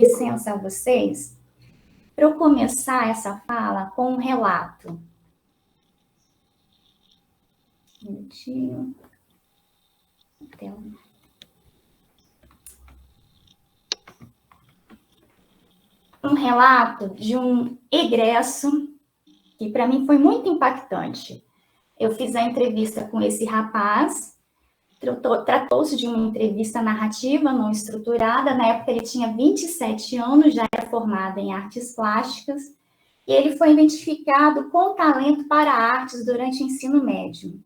licença a vocês para eu começar essa fala com um relato. Um minutinho. Um relato de um egresso que para mim foi muito impactante. Eu fiz a entrevista com esse rapaz, tratou-se de uma entrevista narrativa, não estruturada. Na época ele tinha 27 anos, já era formado em artes plásticas, e ele foi identificado com talento para artes durante o ensino médio,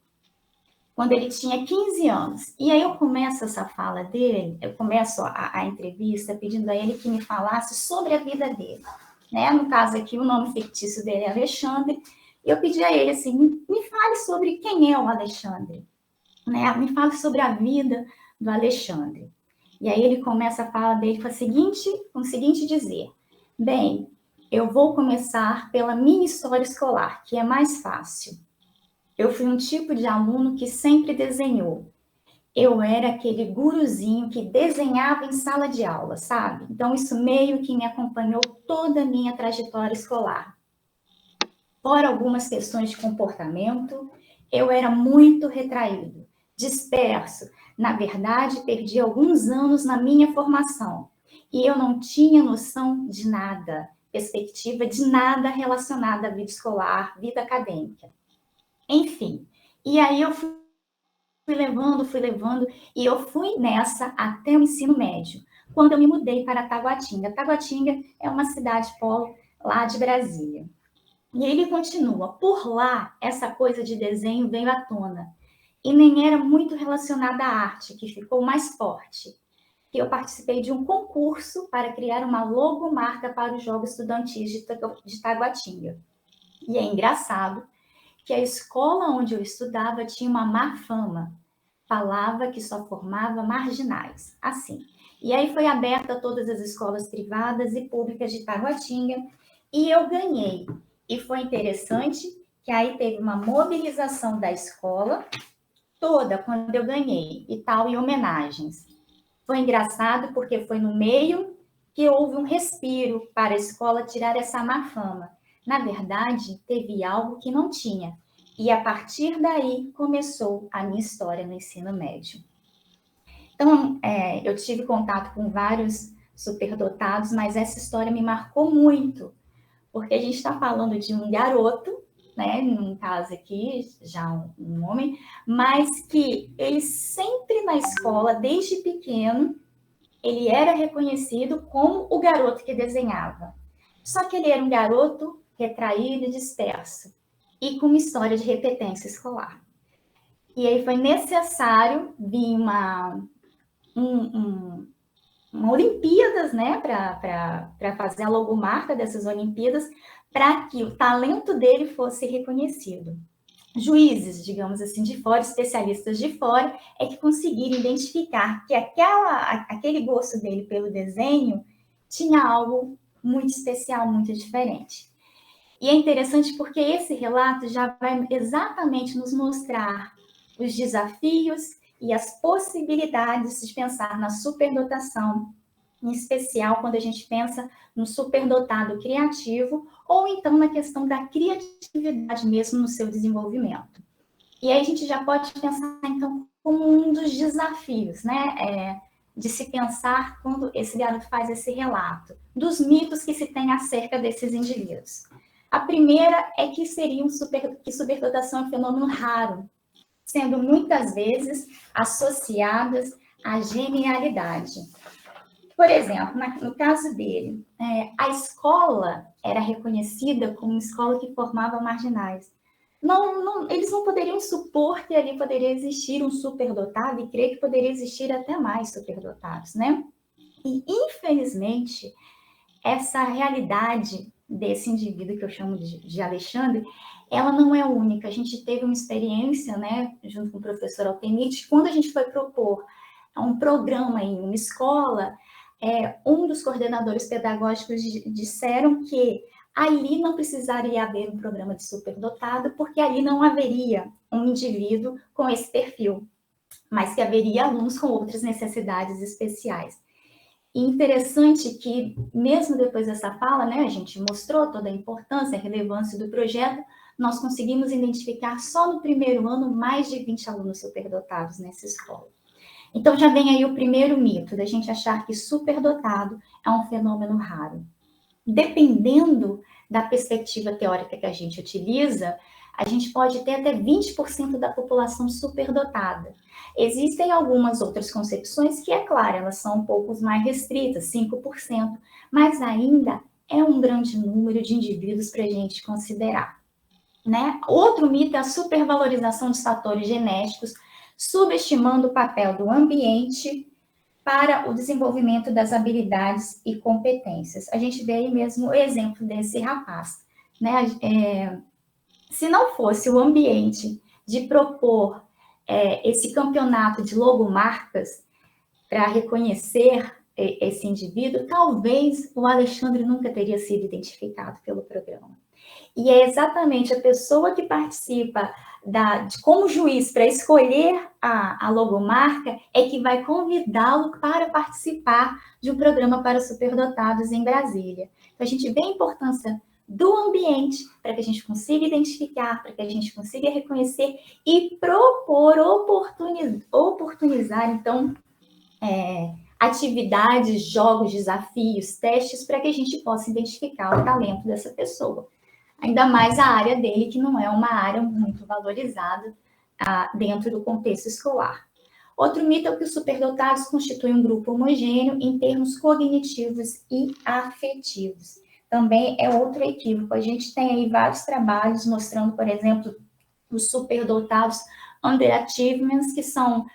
quando ele tinha 15 anos. E aí eu começo essa fala dele, eu começo a entrevista pedindo a ele que me falasse sobre a vida dele. Né? No caso aqui, o nome fictício dele é Alexandre, e eu pedi a ele assim, me fale sobre quem é o Alexandre. Né? Me fale sobre a vida do Alexandre. E aí ele começa a fala dele com o seguinte dizer: bem, eu vou começar pela minha história escolar, que é mais fácil. Eu fui um tipo de aluno que sempre desenhou. Eu era aquele guruzinho que desenhava em sala de aula, sabe? Então, isso meio que me acompanhou toda a minha trajetória escolar. Fora algumas questões de comportamento, eu era muito retraído, disperso. Na verdade, perdi alguns anos na minha formação. E eu não tinha noção de nada, perspectiva de nada relacionado à vida escolar, vida acadêmica. Enfim, e aí eu fui levando, e eu fui nessa até o ensino médio, quando eu me mudei para Taguatinga. Taguatinga é uma cidade polo lá de Brasília. E ele continua, por lá, essa coisa de desenho veio à tona, e nem era muito relacionada à arte, que ficou mais forte. Eu participei de um concurso para criar uma logomarca para os Jogos Estudantis de Taguatinga. E é engraçado que a escola onde eu estudava tinha uma má fama. Falava que só formava marginais, assim. E aí foi aberta a todas as escolas privadas e públicas de Taguatinga, e eu ganhei. E foi interessante que aí teve uma mobilização da escola toda quando eu ganhei, e tal, e homenagens. Foi engraçado porque foi no meio que houve um respiro para a escola tirar essa má fama. Na verdade, teve algo que não tinha. E a partir daí começou a minha história no ensino médio. Então, eu tive contato com vários superdotados, mas essa história me marcou muito, porque a gente está falando de um garoto, né, num caso aqui, já um homem, mas que ele sempre na escola, desde pequeno, ele era reconhecido como o garoto que desenhava. Só que ele era um garoto retraído e disperso, e com uma história de repetência escolar. E aí foi necessário vir uma Olimpíadas, né, para fazer a logomarca dessas Olimpíadas, para que o talento dele fosse reconhecido. Juízes, digamos assim, de fora, especialistas de fora, é que conseguiram identificar que aquele gosto dele pelo desenho tinha algo muito especial, muito diferente. E é interessante porque esse relato já vai exatamente nos mostrar os desafios e as possibilidades de pensar na superdotação, em especial quando a gente pensa no superdotado criativo, ou então na questão da criatividade mesmo no seu desenvolvimento. E aí a gente já pode pensar, então, como um dos desafios, né, de se pensar quando esse garoto faz esse relato, dos mitos que se tem acerca desses indivíduos. A primeira é que que superdotação é um fenômeno raro, sendo muitas vezes associadas à genialidade. Por exemplo, no caso dele, a escola era reconhecida como uma escola que formava marginais. Eles não poderiam supor que ali poderia existir um superdotado e crer que poderia existir até mais superdotados, né? E, infelizmente, essa realidade desse indivíduo que eu chamo de Alexandre, ela não é única. A gente teve uma experiência, né, junto com o professor Altemite, quando a gente foi propor um programa em uma escola, um dos coordenadores pedagógicos disseram que ali não precisaria haver um programa de superdotado, porque ali não haveria um indivíduo com esse perfil, mas que haveria alunos com outras necessidades especiais. E interessante que, mesmo depois dessa fala, né, a gente mostrou toda a importância, a relevância do projeto, nós conseguimos identificar só no primeiro ano mais de 20 alunos superdotados nessa escola. Então, já vem aí o primeiro mito, da gente achar que superdotado é um fenômeno raro. Dependendo da perspectiva teórica que a gente utiliza, a gente pode ter até 20% da população superdotada. Existem algumas outras concepções que, é claro, elas são um pouco mais restritas, 5%, mas ainda é um grande número de indivíduos para a gente considerar. Né? Outro mito é a supervalorização dos fatores genéticos, subestimando o papel do ambiente para o desenvolvimento das habilidades e competências. A gente vê aí mesmo o exemplo desse rapaz. Né? Se não fosse o ambiente de propor esse campeonato de logomarcas para reconhecer esse indivíduo, talvez o Alexandre nunca teria sido identificado pelo programa. E é exatamente a pessoa que participa como juiz para escolher a logomarca é que vai convidá-lo para participar de um programa para superdotados em Brasília. Então, a gente vê a importância do ambiente para que a gente consiga identificar, para que a gente consiga reconhecer e propor, oportunizar, então, atividades, jogos, desafios, testes, para que a gente possa identificar o talento dessa pessoa. Ainda mais a área dele, que não é uma área muito valorizada dentro do contexto escolar. Outro mito é que os superdotados constituem um grupo homogêneo em termos cognitivos e afetivos. Também é outro equívoco. A gente tem aí vários trabalhos mostrando, por exemplo, os superdotados underachievements, que são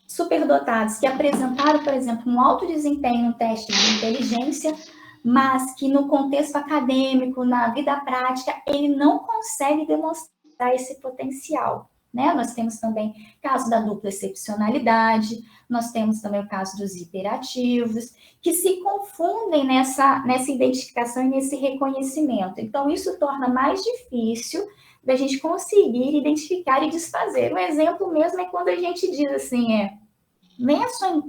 superdotados que apresentaram, por exemplo, um alto desempenho no teste de inteligência, mas que no contexto acadêmico, na vida prática, ele não consegue demonstrar esse potencial. Né? Nós temos também o caso da dupla excepcionalidade, nós temos também o caso dos hiperativos, que se confundem nessa identificação e nesse reconhecimento. Então, isso torna mais difícil da gente conseguir identificar e desfazer. Um exemplo mesmo é quando a gente diz assim,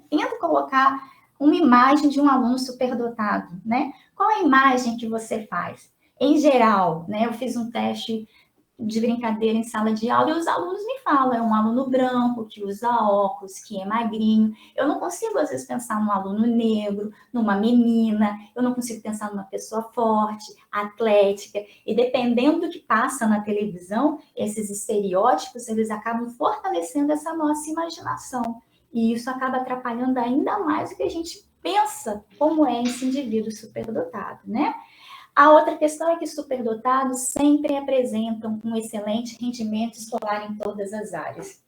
tenta colocar uma imagem de um aluno superdotado, né? Qual a imagem que você faz? Em geral, né? Eu fiz um teste de brincadeira em sala de aula e os alunos me falam, é um aluno branco, que usa óculos, que é magrinho. Eu não consigo, às vezes, pensar num aluno negro, numa menina, eu não consigo pensar numa pessoa forte, atlética, e dependendo do que passa na televisão, esses estereótipos, eles acabam fortalecendo essa nossa imaginação. E isso acaba atrapalhando ainda mais o que a gente pensa como é esse indivíduo superdotado, né? A outra questão é que superdotados sempre apresentam um excelente rendimento escolar em todas as áreas.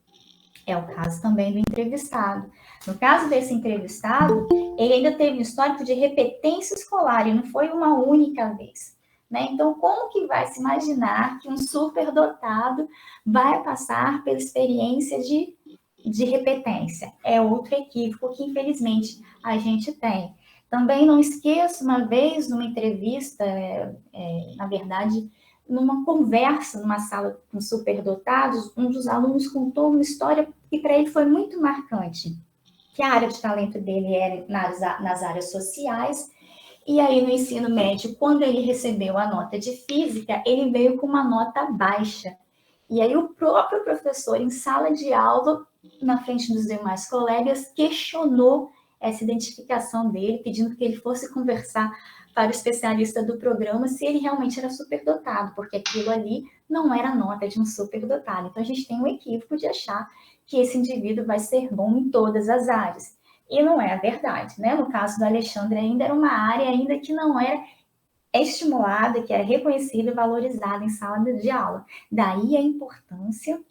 É o caso também do entrevistado. No caso desse entrevistado, ele ainda teve um histórico de repetência escolar e não foi uma única vez. Né? Então, como que vai se imaginar que um superdotado vai passar pela experiência de repetência? É outro equívoco que, infelizmente, a gente tem. Também não esqueço, uma vez, numa entrevista, na verdade, numa conversa, numa sala com superdotados, um dos alunos contou uma história que para ele foi muito marcante, que a área de talento dele era nas áreas sociais, e aí no ensino médio, quando ele recebeu a nota de física, ele veio com uma nota baixa. E aí o próprio professor, em sala de aula, na frente dos demais colegas, questionou essa identificação dele, pedindo que ele fosse conversar para o especialista do programa se ele realmente era superdotado, porque aquilo ali não era nota de um superdotado. Então, a gente tem um equívoco de achar que esse indivíduo vai ser bom em todas as áreas. E não é a verdade, né? No caso do Alexandre, ainda era uma área ainda que não era estimulada, que era reconhecida e valorizada em sala de aula. Daí a importância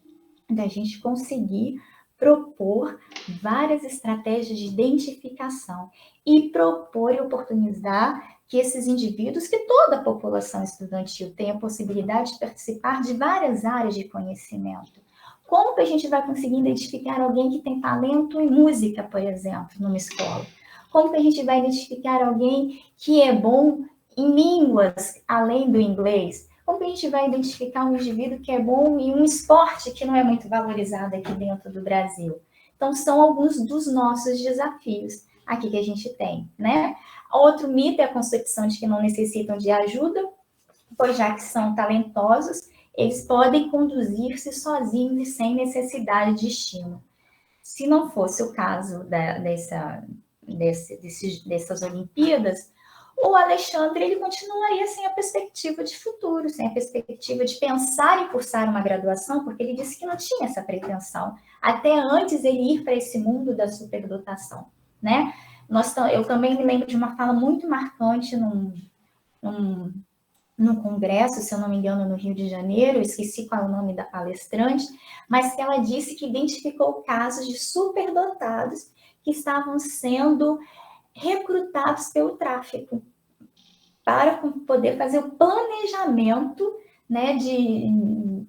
da gente conseguir propor várias estratégias de identificação e propor e oportunizar que esses indivíduos, que toda a população estudantil tenha a possibilidade de participar de várias áreas de conhecimento. Como que a gente vai conseguir identificar alguém que tem talento em música, por exemplo, numa escola? Como que a gente vai identificar alguém que é bom em línguas além do inglês? Como que a gente vai identificar um indivíduo que é bom em um esporte que não é muito valorizado aqui dentro do Brasil? Então, são alguns dos nossos desafios. aqui que a gente tem, né? Outro mito é a concepção de que não necessitam de ajuda, pois já que são talentosos, eles podem conduzir-se sozinhos e sem necessidade de estímulo. Se não fosse o caso dessas Olimpíadas, o Alexandre ele continuaria sem a perspectiva de futuro, sem a perspectiva de pensar em cursar uma graduação, porque ele disse que não tinha essa pretensão, até antes ele ir para esse mundo da superdotação, né? Eu também me lembro de uma fala muito marcante num congresso, se eu não me engano, no Rio de Janeiro, eu esqueci qual é o nome da palestrante, mas que ela disse que identificou casos de superdotados que estavam sendo recrutados pelo tráfico para poder fazer o planejamento, né, de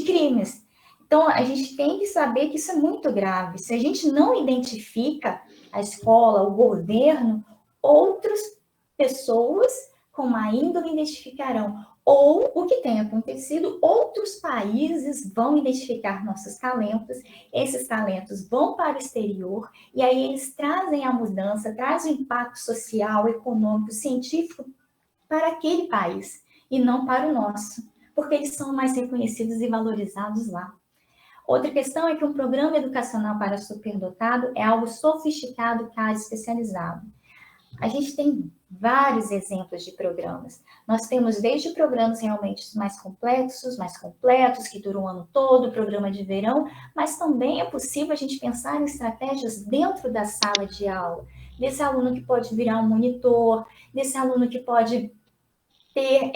crimes. Então, a gente tem que saber que isso é muito grave. Se a gente não identifica a escola, o governo, outras pessoas com má índole identificarão. Ou o que tem acontecido, outros países vão identificar nossos talentos, esses talentos vão para o exterior, e aí eles trazem a mudança, trazem o impacto social, econômico, científico para aquele país, e não para o nosso, porque eles são mais reconhecidos e valorizados lá. Outra questão é que um programa educacional para superdotado é algo sofisticado, caro e especializado. A gente tem vários exemplos de programas. Nós temos desde programas realmente mais completos, que duram o ano todo, programa de verão, mas também é possível a gente pensar em estratégias dentro da sala de aula, desse aluno que pode virar um monitor, desse aluno que pode ter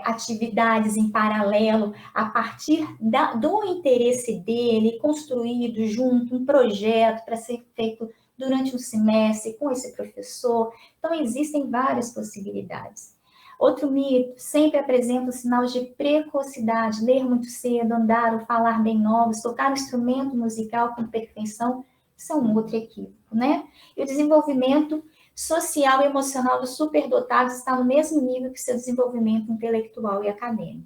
atividades em paralelo a partir do interesse dele, construído junto, um projeto para ser feito durante um semestre com esse professor. Então, existem várias possibilidades. Outro mito, sempre apresenta sinais de precocidade, ler muito cedo, andar ou falar bem novos, tocar um instrumento musical com perfeição, isso é um outro equívoco, né? E o desenvolvimento social e emocional dos superdotados está no mesmo nível que seu desenvolvimento intelectual e acadêmico.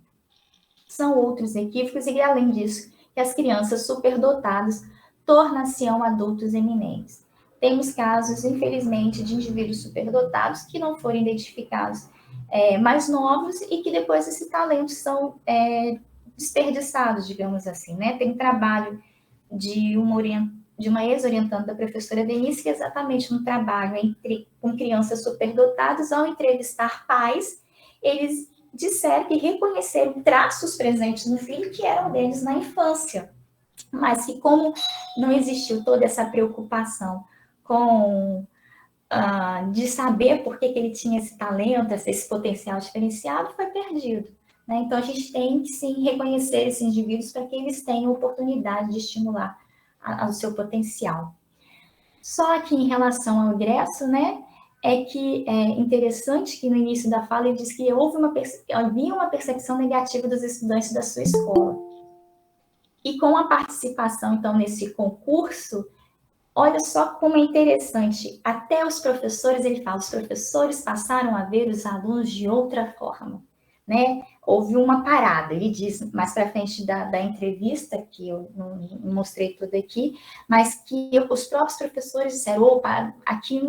São outros equívocos e, além disso, que as crianças superdotadas tornam-se-ão adultos eminentes. Temos casos, infelizmente, de indivíduos superdotados que não foram identificados mais novos e que depois esses talentos são desperdiçados, digamos assim, né? Tem trabalho de uma ex-orientanda da professora Denise, que é exatamente no trabalho com crianças superdotadas, ao entrevistar pais, eles disseram que reconheceram traços presentes no filho que eram deles na infância, mas que como não existiu toda essa preocupação de saber por que ele tinha esse talento, esse potencial diferenciado, foi perdido. Né? Então, a gente tem que, sim, reconhecer esses indivíduos para que eles tenham oportunidade de estimular ao seu potencial. Só que em relação ao ingresso, né, é que é interessante que no início da fala ele diz que havia uma percepção negativa dos estudantes da sua escola. E com a participação, então, nesse concurso, olha só como é interessante, até os professores, ele fala, os professores passaram a ver os alunos de outra forma, né? Houve uma parada, ele diz mais para frente da entrevista, que eu não mostrei tudo aqui, mas que os próprios professores disseram, opa, aqui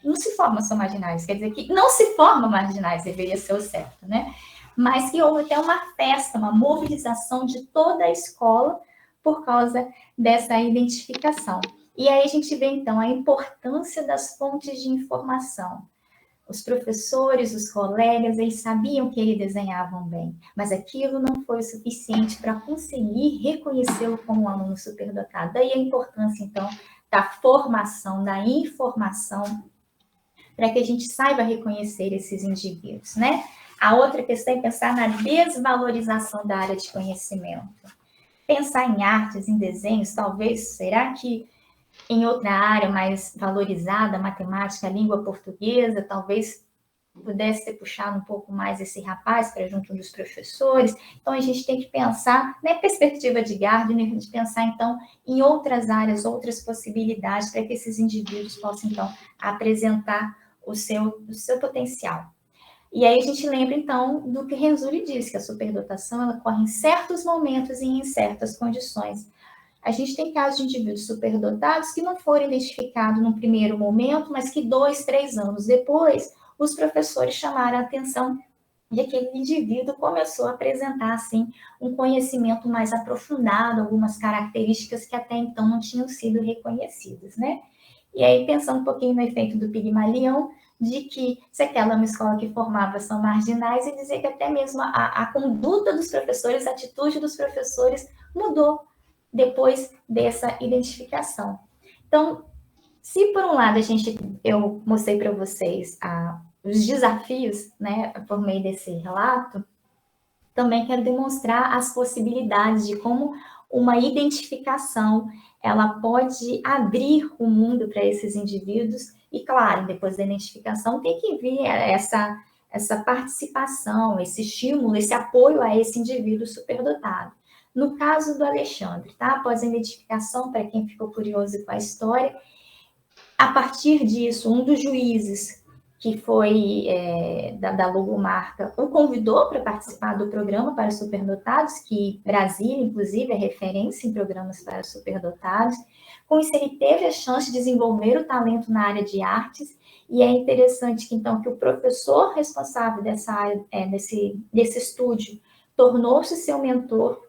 não se formam só marginais, quer dizer que não se formam marginais, deveria ser o certo, né? Mas que houve até uma festa, uma mobilização de toda a escola por causa dessa identificação. E aí a gente vê, então, a importância das fontes de informação. Os professores, os colegas, eles sabiam que eles desenhavam bem, mas aquilo não foi o suficiente para conseguir reconhecê-lo como um aluno superdotado. Daí a importância, então, da formação, da informação, para que a gente saiba reconhecer esses indivíduos, né? A outra questão é pensar na desvalorização da área de conhecimento. Pensar em artes, em desenhos, talvez, será que em outra área mais valorizada, matemática, língua portuguesa, talvez pudesse ter puxado um pouco mais esse rapaz para junto dos professores. Então, a gente tem que pensar, na perspectiva de Gardner, de pensar, então, em outras áreas, outras possibilidades, para que esses indivíduos possam, então, apresentar o seu potencial. E aí a gente lembra, então, do que Renzulli diz, que a superdotação ela ocorre em certos momentos e em certas condições. A gente tem casos de indivíduos superdotados que não foram identificados no primeiro momento, mas que 2, 3 anos depois, os professores chamaram a atenção de que aquele indivíduo começou a apresentar, assim, um conhecimento mais aprofundado, algumas características que até então não tinham sido reconhecidas, né? E aí, pensando um pouquinho no efeito do Pigmalião, de que se aquela é uma escola que formava são marginais, e dizer que até mesmo a conduta dos professores, a atitude dos professores mudou depois dessa identificação. Então, se por um lado eu mostrei para vocês os desafios, né, por meio desse relato, também quero demonstrar as possibilidades de como uma identificação ela pode abrir o mundo para esses indivíduos e, claro, depois da identificação tem que vir essa participação, esse estímulo, esse apoio a esse indivíduo superdotado. No caso do Alexandre, tá? Após a identificação, para quem ficou curioso com a história, a partir disso, um dos juízes que foi da logomarca o convidou para participar do programa para superdotados, que Brasília, inclusive, é referência em programas para superdotados. Com isso, ele teve a chance de desenvolver o talento na área de artes, e é interessante que, então, que o professor responsável dessa área, desse estúdio, tornou-se seu mentor,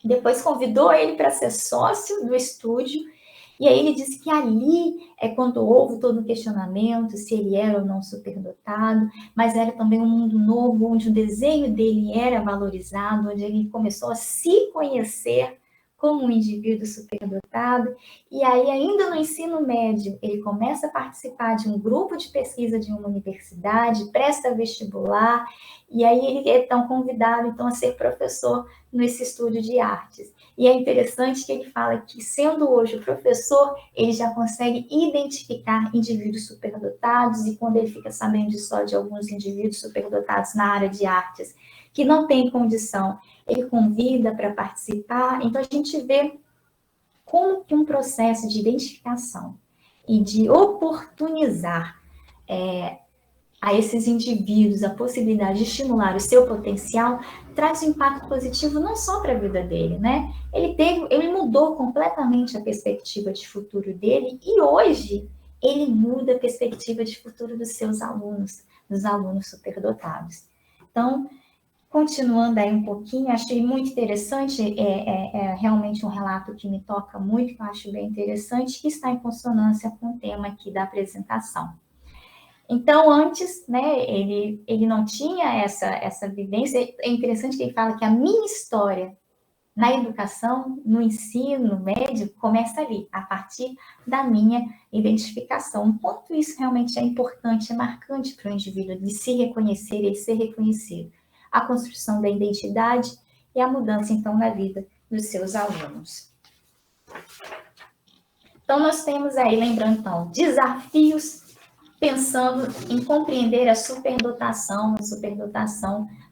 depois convidou ele para ser sócio do estúdio, e aí ele disse que ali é quando houve todo o questionamento se ele era ou não superdotado, mas era também um mundo novo, onde o desenho dele era valorizado, onde ele começou a se conhecer como um indivíduo superdotado. E aí, ainda no ensino médio, ele começa a participar de um grupo de pesquisa de uma universidade, presta vestibular, e aí ele é tão convidado, então, a ser professor nesse estúdio de artes. E é interessante que ele fala que, sendo hoje o professor, ele já consegue identificar indivíduos superdotados, e quando ele fica sabendo só de alguns indivíduos superdotados na área de artes que não tem condição, ele convida para participar. Então, a gente vê como que um processo de identificação e de oportunizar a esses indivíduos a possibilidade de estimular o seu potencial traz um impacto positivo não só para a vida dele, né? Ele mudou completamente a perspectiva de futuro dele, e hoje ele muda a perspectiva de futuro dos seus alunos, dos alunos superdotados. Então, continuando aí um pouquinho, achei muito interessante, é realmente um relato que me toca muito, que eu acho bem interessante, que está em consonância com o tema aqui da apresentação. Então, antes, né, ele não tinha essa vivência. É interessante que ele fala que a minha história na educação, no ensino médio, começa ali, a partir da minha identificação. O quanto isso realmente é importante, é marcante para o indivíduo, de se reconhecer e ser reconhecido. A construção da identidade e a mudança, então, na vida dos seus alunos. Então, nós temos aí, lembrando, então, desafios pensando em compreender a superdotação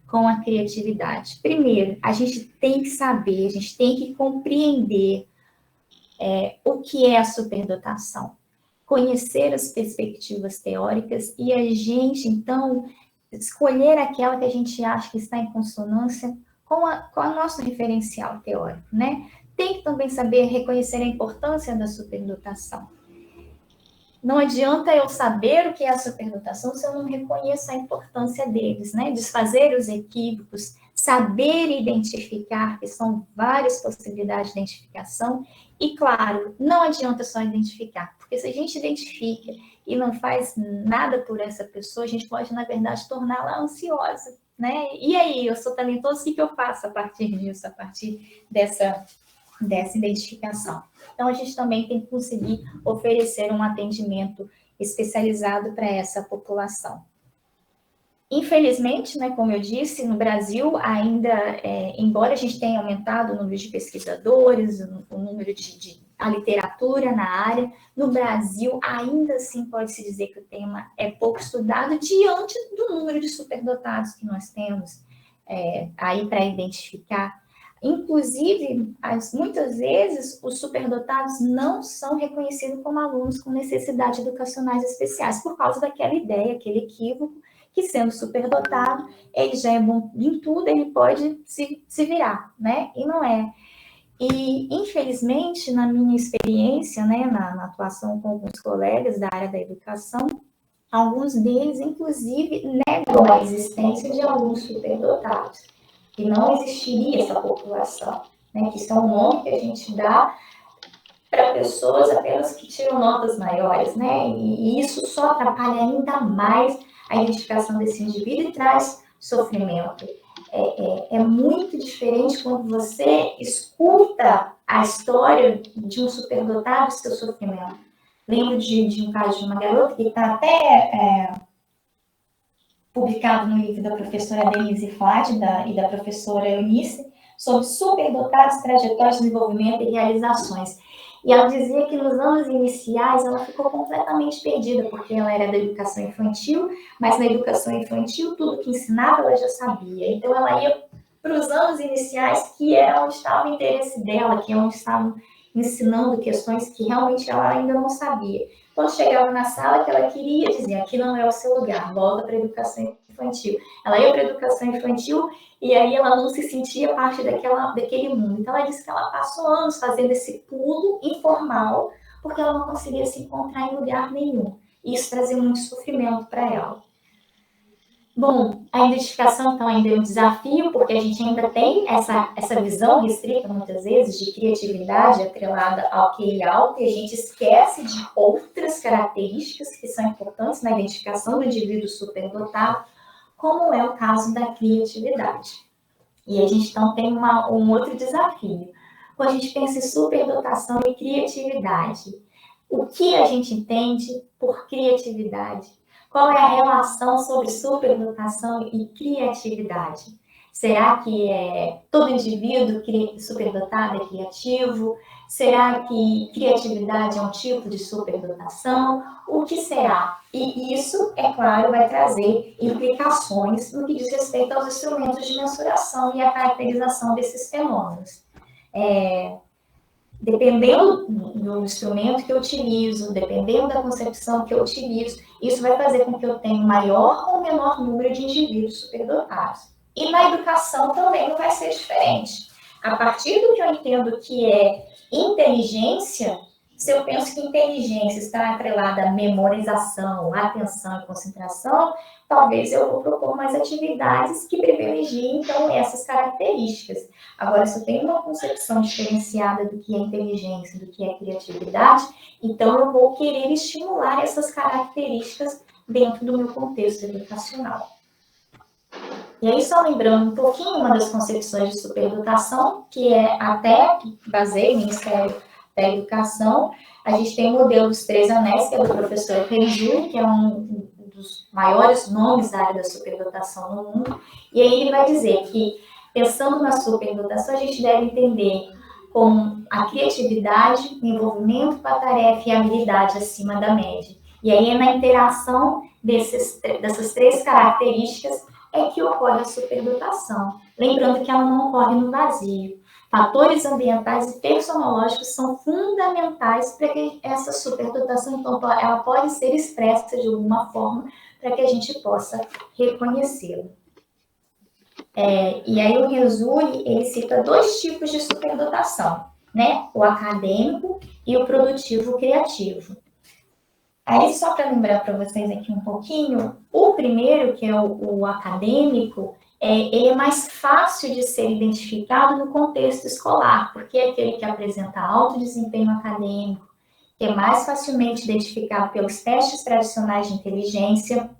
com a criatividade. Primeiro, a gente tem que saber, a gente tem que compreender o que é a superdotação, conhecer as perspectivas teóricas e a gente, então, escolher aquela que a gente acha que está em consonância com o nosso referencial teórico, né? Tem que também saber reconhecer a importância da superdotação. Não adianta eu saber o que é a superdotação se eu não reconheço a importância deles, né? Desfazer os equívocos, saber identificar, que são várias possibilidades de identificação, e, claro, não adianta só identificar, porque se a gente identifica e não faz nada por essa pessoa, a gente pode, na verdade, torná-la ansiosa, né? E aí, eu sou talentoso, o que eu faço a partir disso, a partir dessa identificação? Então, a gente também tem que conseguir oferecer um atendimento especializado para essa população. Infelizmente, né, como eu disse, no Brasil ainda, embora a gente tenha aumentado o número de pesquisadores, o número a literatura na área, no Brasil ainda assim pode-se dizer que o tema é pouco estudado diante do número de superdotados que nós temos aí para identificar. Inclusive, muitas vezes, os superdotados não são reconhecidos como alunos com necessidades educacionais especiais, por causa daquela ideia, aquele equívoco, que sendo superdotado, ele já é bom em tudo, ele pode se virar, né? E não é. E, infelizmente, na minha experiência, né, na atuação com alguns colegas da área da educação, alguns deles, inclusive, negam a existência de alunos superdotados, que não existiria essa população, né, que isso é um nome que a gente dá para pessoas apenas que tiram notas maiores, né, e isso só atrapalha ainda mais a identificação desse indivíduo e traz sofrimento. É muito diferente quando você escuta a história de um superdotado e seu sofrimento. Lembro de um caso de uma garota que está até publicado no livro da professora Denise Flad e da professora Eunice, sobre superdotados, trajetórias de desenvolvimento e realizações. E ela dizia que nos anos iniciais ela ficou completamente perdida, porque ela era da educação infantil, mas na educação infantil tudo que ensinava ela já sabia. Então ela ia para os anos iniciais, que é onde estava o interesse dela, que é onde estavam ensinando questões que realmente ela ainda não sabia. Quando chegava na sala que ela queria, dizia, aqui não é o seu lugar, volta para a educação infantil. Ela ia para a educação infantil e aí ela não se sentia parte daquele mundo. Então ela disse que ela passou anos fazendo esse pulo informal, porque ela não conseguia se encontrar em lugar nenhum. E isso trazia muito sofrimento para ela. Bom, a identificação, então, ainda é um desafio, porque a gente ainda tem essa visão restrita, muitas vezes, de criatividade atrelada ao QI alto, e a gente esquece de outras características que são importantes na identificação do indivíduo superdotado, como é o caso da criatividade. E a gente, então, tem um outro desafio. Quando a gente pensa em superdotação e criatividade, o que a gente entende por criatividade? Qual é a relação sobre superdotação e criatividade? Será que todo indivíduo superdotado é criativo? Será que criatividade é um tipo de superdotação? O que será? E isso, é claro, vai trazer implicações no que diz respeito aos instrumentos de mensuração e a caracterização desses fenômenos. Dependendo do instrumento que eu utilizo, dependendo da concepção que eu utilizo, isso vai fazer com que eu tenha maior ou menor número de indivíduos superdotados. E na educação também não vai ser diferente. A partir do que eu entendo que é inteligência, se eu penso que inteligência está atrelada à memorização, atenção e concentração, talvez eu vou propor mais atividades que privilegiem, então, essas características. Agora, se eu tenho uma concepção diferenciada do que é inteligência, do que é criatividade, então eu vou querer estimular essas características dentro do meu contexto educacional. E aí, só lembrando um pouquinho uma das concepções de superdotação, que é até, que baseia o Ministério da Educação, a gente tem o modelo dos 3 anéis, que é do professor Renzulli, que é um dos maiores nomes da área da superdotação no mundo, e aí ele vai dizer que, pensando na superdotação, a gente deve entender como a criatividade, o envolvimento com a tarefa e a habilidade acima da média. E aí é na interação dessas 3 características é que ocorre a superdotação. Lembrando que ela não ocorre no vazio. Fatores ambientais e personológicos são fundamentais para que essa superdotação, então, ela pode ser expressa de alguma forma para que a gente possa reconhecê-la. E aí o Renzulli, ele cita 2 tipos de superdotação, né? O acadêmico e o produtivo criativo. Aí, só para lembrar para vocês aqui um pouquinho, o primeiro, que é o acadêmico, ele é mais fácil de ser identificado no contexto escolar, porque é aquele que apresenta alto desempenho acadêmico, que é mais facilmente identificado pelos testes tradicionais de inteligência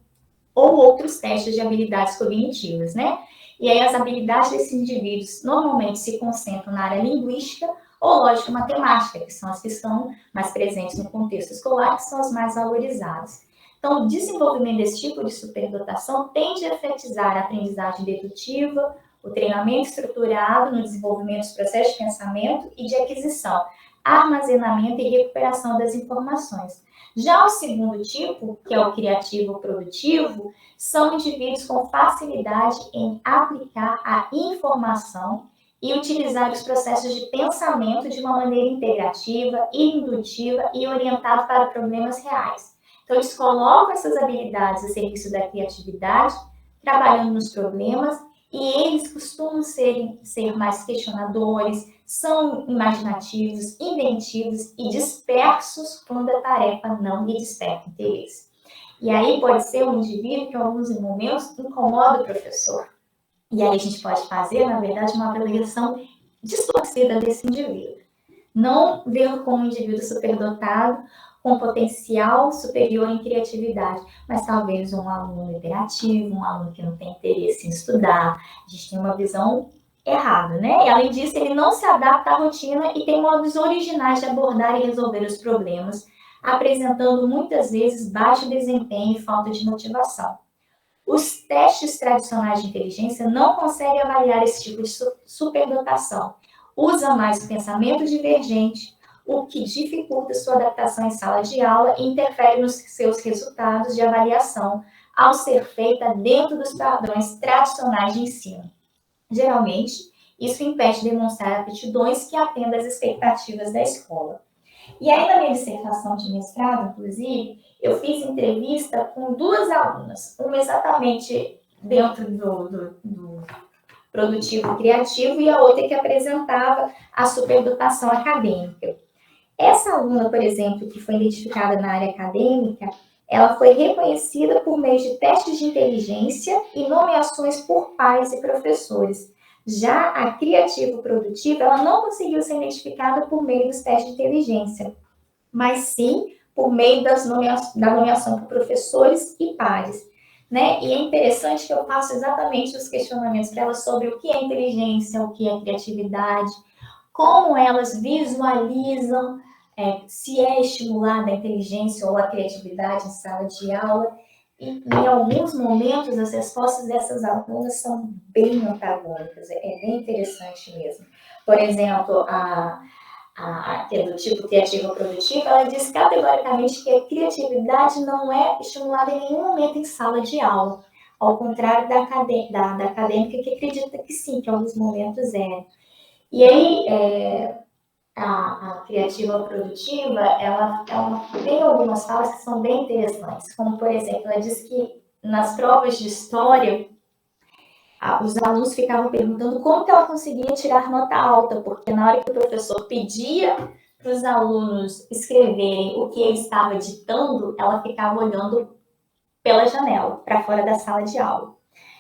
ou outros testes de habilidades cognitivas, né? E aí as habilidades desses indivíduos normalmente se concentram na área linguística ou lógica matemática, que são as que estão mais presentes no contexto escolar, que são as mais valorizadas. Então, o desenvolvimento desse tipo de superdotação tende a enfatizar a aprendizagem dedutiva, o treinamento estruturado no desenvolvimento dos processos de pensamento e de aquisição, armazenamento e recuperação das informações. Já o segundo tipo, que é o criativo produtivo, são indivíduos com facilidade em aplicar a informação e utilizar os processos de pensamento de uma maneira integrativa, indutiva e orientada para problemas reais. Então, eles colocam essas habilidades a serviço da criatividade, trabalhando nos problemas e eles costumam ser mais questionadores, são imaginativos, inventivos e dispersos quando a tarefa não lhe desperta interesse. E aí pode ser um indivíduo que, em alguns momentos, incomoda o professor. E aí a gente pode fazer, na verdade, uma avaliação distorcida desse indivíduo. Não vê-lo como um indivíduo superdotado, com potencial superior em criatividade, mas talvez um aluno hiperativo, um aluno que não tem interesse em estudar. A gente tem uma visão errada, né? E além disso, ele não se adapta à rotina e tem modos originais de abordar e resolver os problemas, apresentando muitas vezes baixo desempenho e falta de motivação. Os testes tradicionais de inteligência não conseguem avaliar esse tipo de superdotação. Usa mais o pensamento divergente, o que dificulta sua adaptação em sala de aula e interfere nos seus resultados de avaliação, ao ser feita dentro dos padrões tradicionais de ensino. Geralmente, isso impede de demonstrar aptidões que atendam às expectativas da escola. E aí, na minha dissertação de mestrado, inclusive, eu fiz entrevista com duas alunas, uma exatamente dentro do produtivo criativo e a outra que apresentava a superdotação acadêmica. Essa aluna, por exemplo, que foi identificada na área acadêmica, ela foi reconhecida por meio de testes de inteligência e nomeações por pais e professores. Já a criativo-produtiva, ela não conseguiu ser identificada por meio dos testes de inteligência, mas sim por meio da nomeação por professores e pares. Né? E é interessante que eu faço exatamente os questionamentos para elas sobre o que é inteligência, o que é criatividade, como elas visualizam se é estimulada a inteligência ou a criatividade em sala de aula. E em alguns momentos, as respostas dessas alunas são bem antagônicas, é bem interessante mesmo. Por exemplo, que é do tipo criativo produtivo, ela diz categoricamente que a criatividade não é estimulada em nenhum momento em sala de aula, ao contrário da acadêmica, que acredita que sim, que em alguns momentos é. E aí, a criativa produtiva, ela tem algumas falas que são bem interessantes, como, por exemplo, ela diz que nas provas de história, os alunos ficavam perguntando como que ela conseguia tirar nota alta, porque na hora que o professor pedia para os alunos escreverem o que ele estava ditando, ela ficava olhando pela janela, para fora da sala de aula.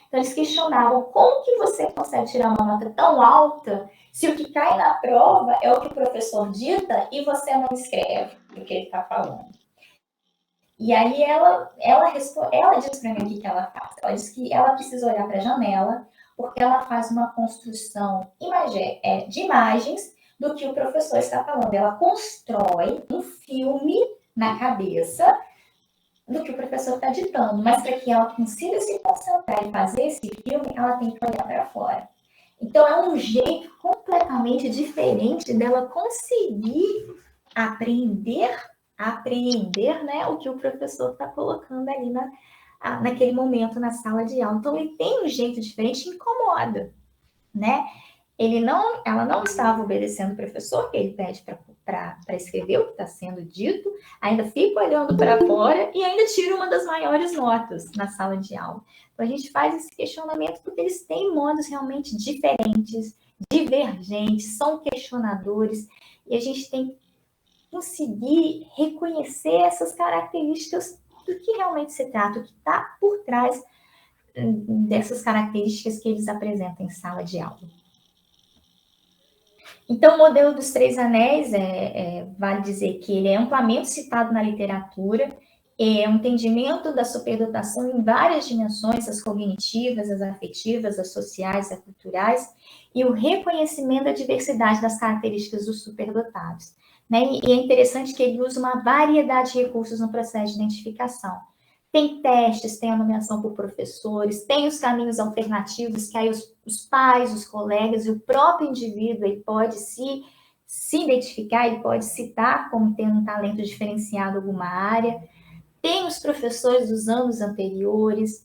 Então, eles questionavam como que você consegue tirar uma nota tão alta se o que cai na prova é o que o professor dita e você não escreve o que ele está falando. E aí ela diz para mim o que ela faz. Ela diz que ela precisa olhar para a janela, porque ela faz uma construção de imagens do que o professor está falando. Ela constrói um filme na cabeça do que o professor está ditando, mas para que ela consiga se concentrar e fazer esse filme, ela tem que olhar para fora. Então, é um jeito completamente diferente dela conseguir apreender, né, o que o professor está colocando ali naquele momento na sala de aula. Então, ele tem um jeito diferente e incomoda, né? Ela não estava obedecendo o professor, que ele pede para escrever o que está sendo dito, ainda fica olhando para fora e ainda tira uma das maiores notas na sala de aula. Então, a gente faz esse questionamento porque eles têm modos realmente diferentes, divergentes, são questionadores, e a gente tem que conseguir reconhecer essas características do que realmente se trata, o que está por trás dessas características que eles apresentam em sala de aula. Então, o modelo dos três anéis, vale dizer que ele é amplamente citado na literatura, é um entendimento da superdotação em várias dimensões, as cognitivas, as afetivas, as sociais, as culturais, e o reconhecimento da diversidade das características dos superdotados. Né? E é interessante que ele usa uma variedade de recursos no processo de identificação. Tem testes, tem a nomeação por professores, tem os caminhos alternativos, que aí os pais, os colegas e o próprio indivíduo ele pode se identificar, ele pode citar como tendo um talento diferenciado em alguma área. Tem os professores dos anos anteriores,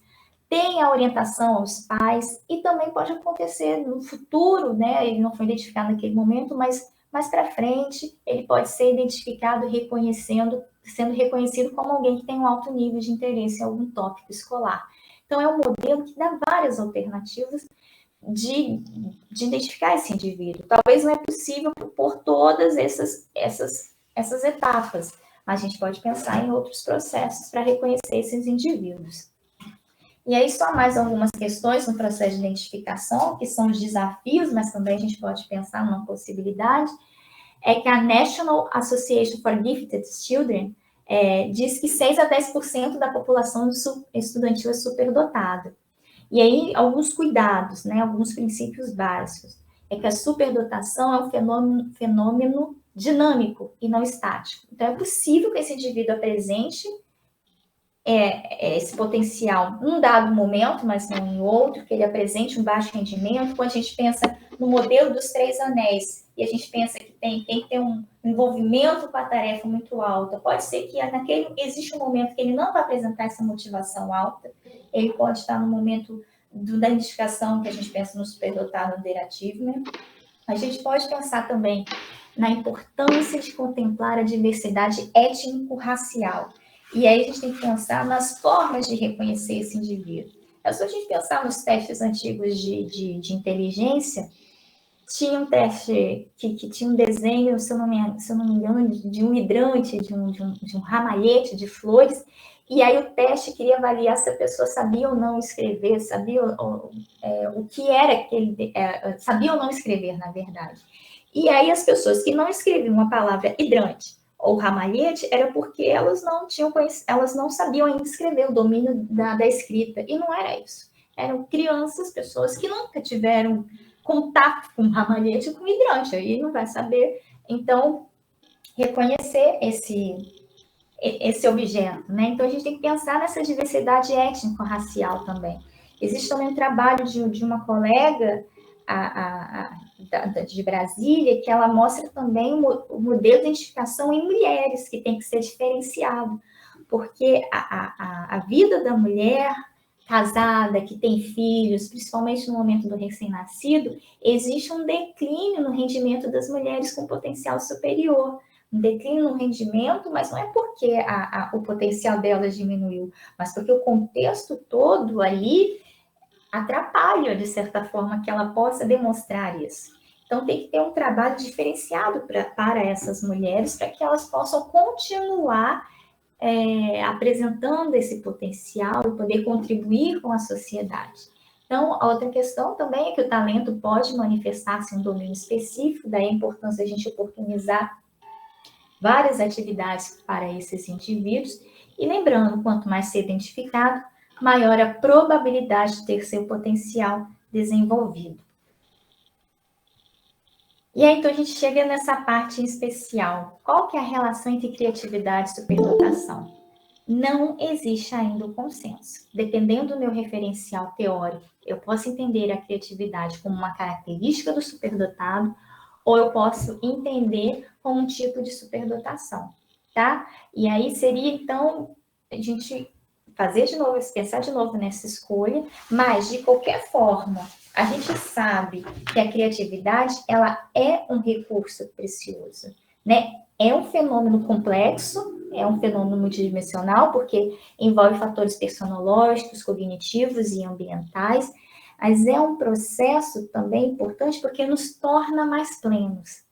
tem a orientação aos pais, e também pode acontecer no futuro, né? Ele não foi identificado naquele momento, mas mais para frente ele pode ser identificado sendo reconhecido como alguém que tem um alto nível de interesse em algum tópico escolar. Então, é um modelo que dá várias alternativas de identificar esse indivíduo. Talvez não é possível por todas essas etapas, mas a gente pode pensar em outros processos para reconhecer esses indivíduos. E aí, só mais algumas questões no processo de identificação, que são os desafios, mas também a gente pode pensar numa possibilidade, é que a National Association for Gifted Children diz que 6 a 10% da população estudantil é superdotada. E aí, alguns cuidados, né, alguns princípios básicos. É que a superdotação é um fenômeno dinâmico e não estático. Então, é possível que esse indivíduo apresente esse potencial em um dado momento, mas não em outro, que ele apresente um baixo rendimento. Quando a gente pensa no modelo dos 3 anéis, e a gente pensa que tem que ter um envolvimento com a tarefa muito alta, pode ser que existe um momento que ele não vai apresentar essa motivação alta, ele pode estar no momento da identificação que a gente pensa no superdotado underachievement. A gente pode pensar também na importância de contemplar a diversidade étnico-racial. E aí a gente tem que pensar nas formas de reconhecer esse indivíduo. Se a gente pensar nos testes antigos de inteligência, tinha um teste que tinha um desenho, se eu não me engano, de um hidrante, de um ramalhete de flores, e aí o teste queria avaliar se a pessoa sabia ou não escrever, sabia o que era aquele... sabia ou não escrever, na verdade. E aí as pessoas que não escreviam a palavra hidrante ou ramalhete era porque elas não sabiam ainda escrever, o domínio da escrita. E não era isso. Eram crianças, pessoas que nunca tiveram contato com ramalhete e com hidrante, aí não vai saber. Então, reconhecer esse objeto, né? Então, a gente tem que pensar nessa diversidade étnico-racial também. Existe também um trabalho de uma colega de Brasília, que ela mostra também o modelo de identificação em mulheres, que tem que ser diferenciado, porque a vida da mulher casada, que tem filhos, principalmente no momento do recém-nascido, existe um declínio no rendimento das mulheres com potencial superior. Um declínio no rendimento, mas não é porque o potencial delas diminuiu, mas porque o contexto todo ali atrapalha, de certa forma, que ela possa demonstrar isso. Então, tem que ter um trabalho diferenciado para essas mulheres, para que elas possam continuar apresentando esse potencial e poder contribuir com a sociedade. Então, a outra questão também é que o talento pode manifestar-se em um domínio específico, daí a importância de a gente oportunizar várias atividades para esses indivíduos, e lembrando, quanto mais ser identificado, maior a probabilidade de ter seu potencial desenvolvido. E aí, então, a gente chega nessa parte em especial. Qual que é a relação entre criatividade e superdotação? Não existe ainda o consenso. Dependendo do meu referencial teórico, eu posso entender a criatividade como uma característica do superdotado, ou eu posso entender como um tipo de superdotação, tá? E aí seria, então, a gente fazer de novo, pensar de novo nessa escolha, mas, de qualquer forma, a gente sabe que a criatividade, ela é um recurso precioso, né? É um fenômeno complexo, é um fenômeno multidimensional, porque envolve fatores personológicos, cognitivos e ambientais, mas é um processo também importante porque nos torna mais plenos.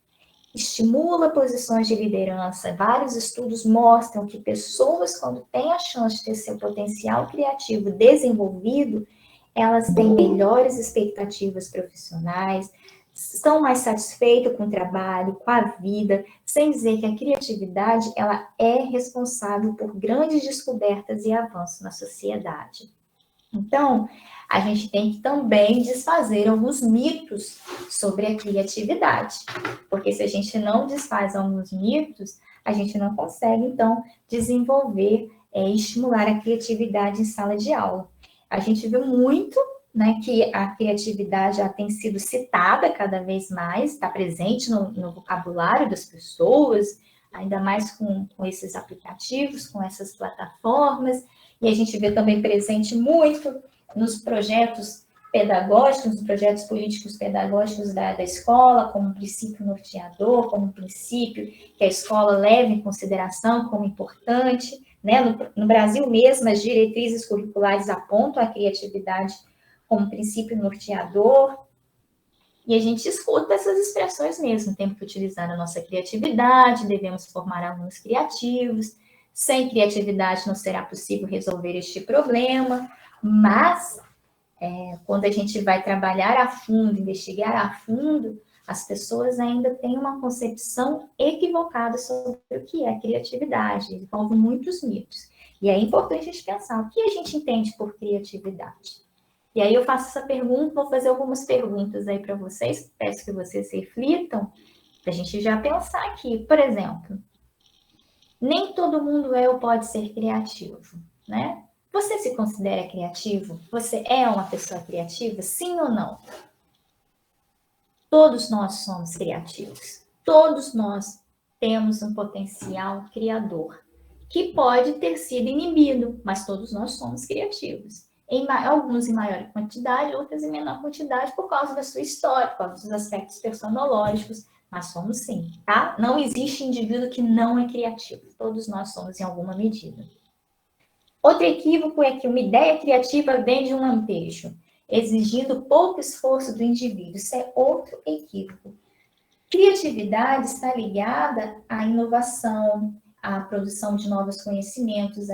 Estimula posições de liderança. Vários estudos mostram que pessoas, quando têm a chance de ter seu potencial criativo desenvolvido, elas têm melhores expectativas profissionais, estão mais satisfeitas com o trabalho, com a vida, sem dizer que a criatividade ela é responsável por grandes descobertas e avanços na sociedade. Então, a gente tem que também desfazer alguns mitos sobre a criatividade, porque se a gente não desfaz alguns mitos, a gente não consegue, então, desenvolver e estimular a criatividade em sala de aula. A gente viu muito, né, que a criatividade já tem sido citada cada vez mais, está presente no vocabulário das pessoas, ainda mais com esses aplicativos, com essas plataformas, e a gente vê também presente muito nos projetos pedagógicos, nos projetos políticos pedagógicos da escola, como um princípio norteador, como um princípio que a escola leva em consideração como importante, né? No Brasil mesmo, as diretrizes curriculares apontam a criatividade como princípio norteador, e a gente escuta essas expressões mesmo. Temos que utilizar a nossa criatividade, devemos formar alunos criativos. Sem criatividade não será possível resolver este problema, mas quando a gente vai trabalhar a fundo, investigar a fundo, as pessoas ainda têm uma concepção equivocada sobre o que é criatividade, envolve muitos mitos. E é importante a gente pensar o que a gente entende por criatividade. E aí eu faço essa pergunta, vou fazer algumas perguntas aí para vocês, peço que vocês reflitam, para a gente já pensar aqui. Por exemplo, nem todo mundo é ou pode ser criativo, né? Você se considera criativo? Você é uma pessoa criativa? Sim ou não? Todos nós somos criativos. Todos nós temos um potencial criador, que pode ter sido inibido, mas todos nós somos criativos. Alguns em maior quantidade, outros em menor quantidade, por causa da sua história, por causa dos aspectos personológicos, mas somos sim, tá? Não existe indivíduo que não é criativo. Todos nós somos em alguma medida. Outro equívoco é que uma ideia criativa vem de um lampejo, exigindo pouco esforço do indivíduo. Isso é outro equívoco. Criatividade está ligada à inovação, à produção de novos conhecimentos,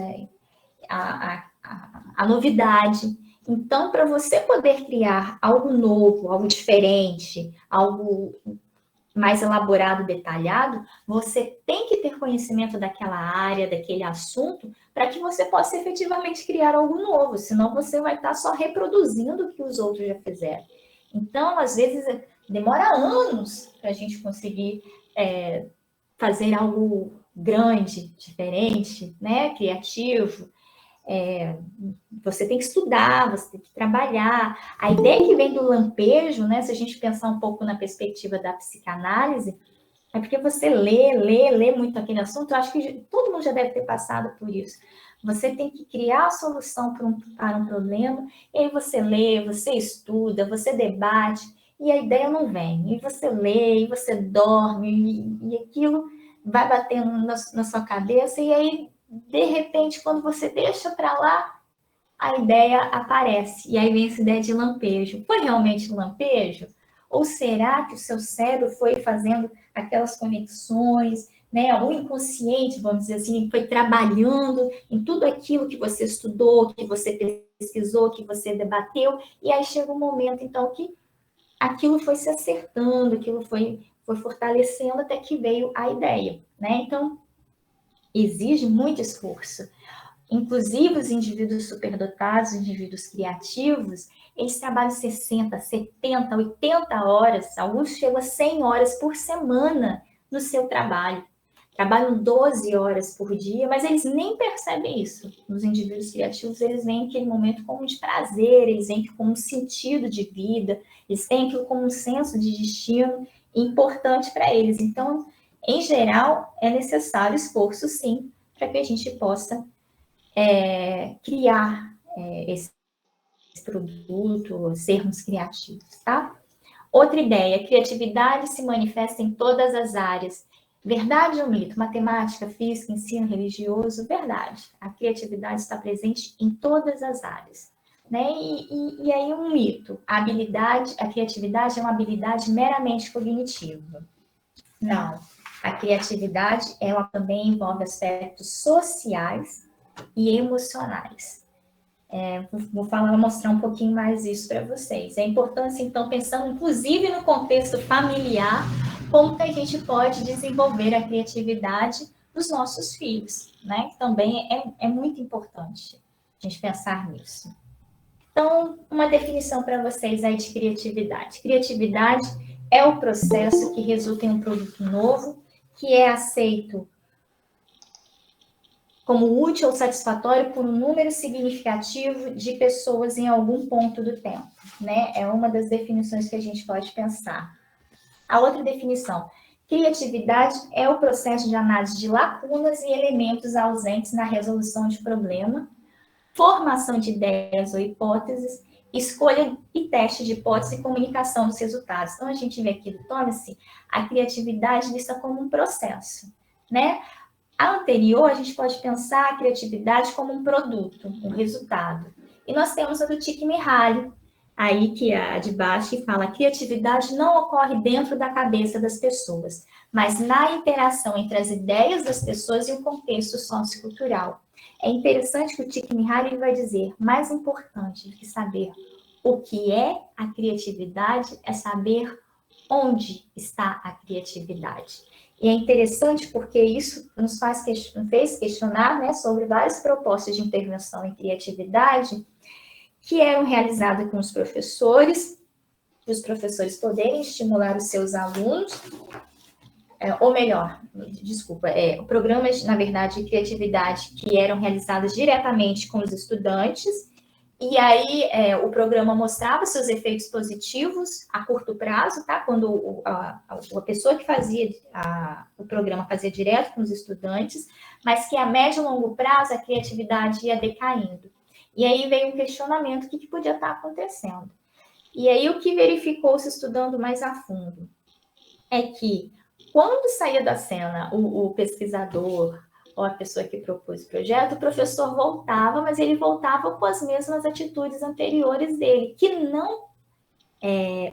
à novidade. Então, para você poder criar algo novo, algo diferente, algo mais elaborado, detalhado, você tem que ter conhecimento daquela área, daquele assunto, para que você possa efetivamente criar algo novo, senão você vai estar só reproduzindo o que os outros já fizeram. Então, às vezes, demora anos para a gente conseguir fazer algo grande, diferente, né? Criativo. Você tem que estudar, você tem que trabalhar. A ideia que vem do lampejo, né? Se a gente pensar um pouco na perspectiva da psicanálise, é porque você lê muito aquele assunto. Eu acho que todo mundo já deve ter passado por isso. Você tem que criar a solução para um problema, e aí você lê, você estuda, você debate, e a ideia não vem. E você lê, e você dorme, e aquilo vai batendo na sua cabeça, e aí, de repente, quando você deixa para lá, a ideia aparece. E aí vem essa ideia de lampejo. Foi realmente lampejo? Ou será que o seu cérebro foi fazendo aquelas conexões, né? O inconsciente, vamos dizer assim, foi trabalhando em tudo aquilo que você estudou, que você pesquisou, que você debateu, e aí chega um momento, então, que aquilo foi se acertando, aquilo foi fortalecendo até que veio a ideia, né? Então, exige muito esforço. Inclusive, os indivíduos superdotados, os indivíduos criativos, eles trabalham 60, 70, 80 horas, alguns chegam a 100 horas por semana no seu trabalho. Trabalham 12 horas por dia, mas eles nem percebem isso. Nos indivíduos criativos, eles veem aquele momento como de prazer, eles veem como um sentido de vida, eles veem aquilo como um senso de destino importante para eles. Então, em geral, é necessário esforço, sim, para que a gente possa criar esse produto, sermos criativos, tá? Outra ideia, criatividade se manifesta em todas as áreas. Verdade ou mito? Matemática, física, ensino religioso, verdade. A criatividade está presente em todas as áreas. Né? E aí um mito, a criatividade é uma habilidade meramente cognitiva. Não, a criatividade, ela também envolve aspectos sociais e emocionais. Vou mostrar um pouquinho mais isso para vocês. A importância, então, pensando inclusive no contexto familiar, como que a gente pode desenvolver a criatividade dos nossos filhos, né? Que também é muito importante a gente pensar nisso. Então, uma definição para vocês aí de criatividade. Criatividade é o processo que resulta em um produto novo, que é aceito como útil ou satisfatório por um número significativo de pessoas em algum ponto do tempo, né? É uma das definições que a gente pode pensar. A outra definição, criatividade é o processo de análise de lacunas e elementos ausentes na resolução de problema, formação de ideias ou hipóteses, escolha e teste de hipóteses e comunicação dos resultados. Então, a gente vê aqui do Thomas, a criatividade vista como um processo, né? A anterior, a gente pode pensar a criatividade como um produto, um resultado. E nós temos a do Csikszentmihalyi, aí que é a de baixo, que fala: a criatividade não ocorre dentro da cabeça das pessoas, mas na interação entre as ideias das pessoas e o contexto sociocultural. É interessante que o Csikszentmihalyi vai dizer: mais importante do que saber o que é a criatividade é saber onde está a criatividade. E é interessante porque isso nos fez questionar, né, sobre várias propostas de intervenção em criatividade que eram realizadas com os professores poderem estimular os seus alunos, ou melhor, desculpa, programas, na verdade, de criatividade que eram realizados diretamente com os estudantes. E aí o programa mostrava seus efeitos positivos a curto prazo, tá? Quando a pessoa que fazia o programa fazia direto com os estudantes, mas que a médio e longo prazo a criatividade ia decaindo. E aí veio um questionamento: o que podia estar acontecendo? E aí o que verificou-se estudando mais a fundo é que quando saía da cena o pesquisador ou a pessoa que propôs o projeto, o professor voltava, mas ele voltava com as mesmas atitudes anteriores dele, que não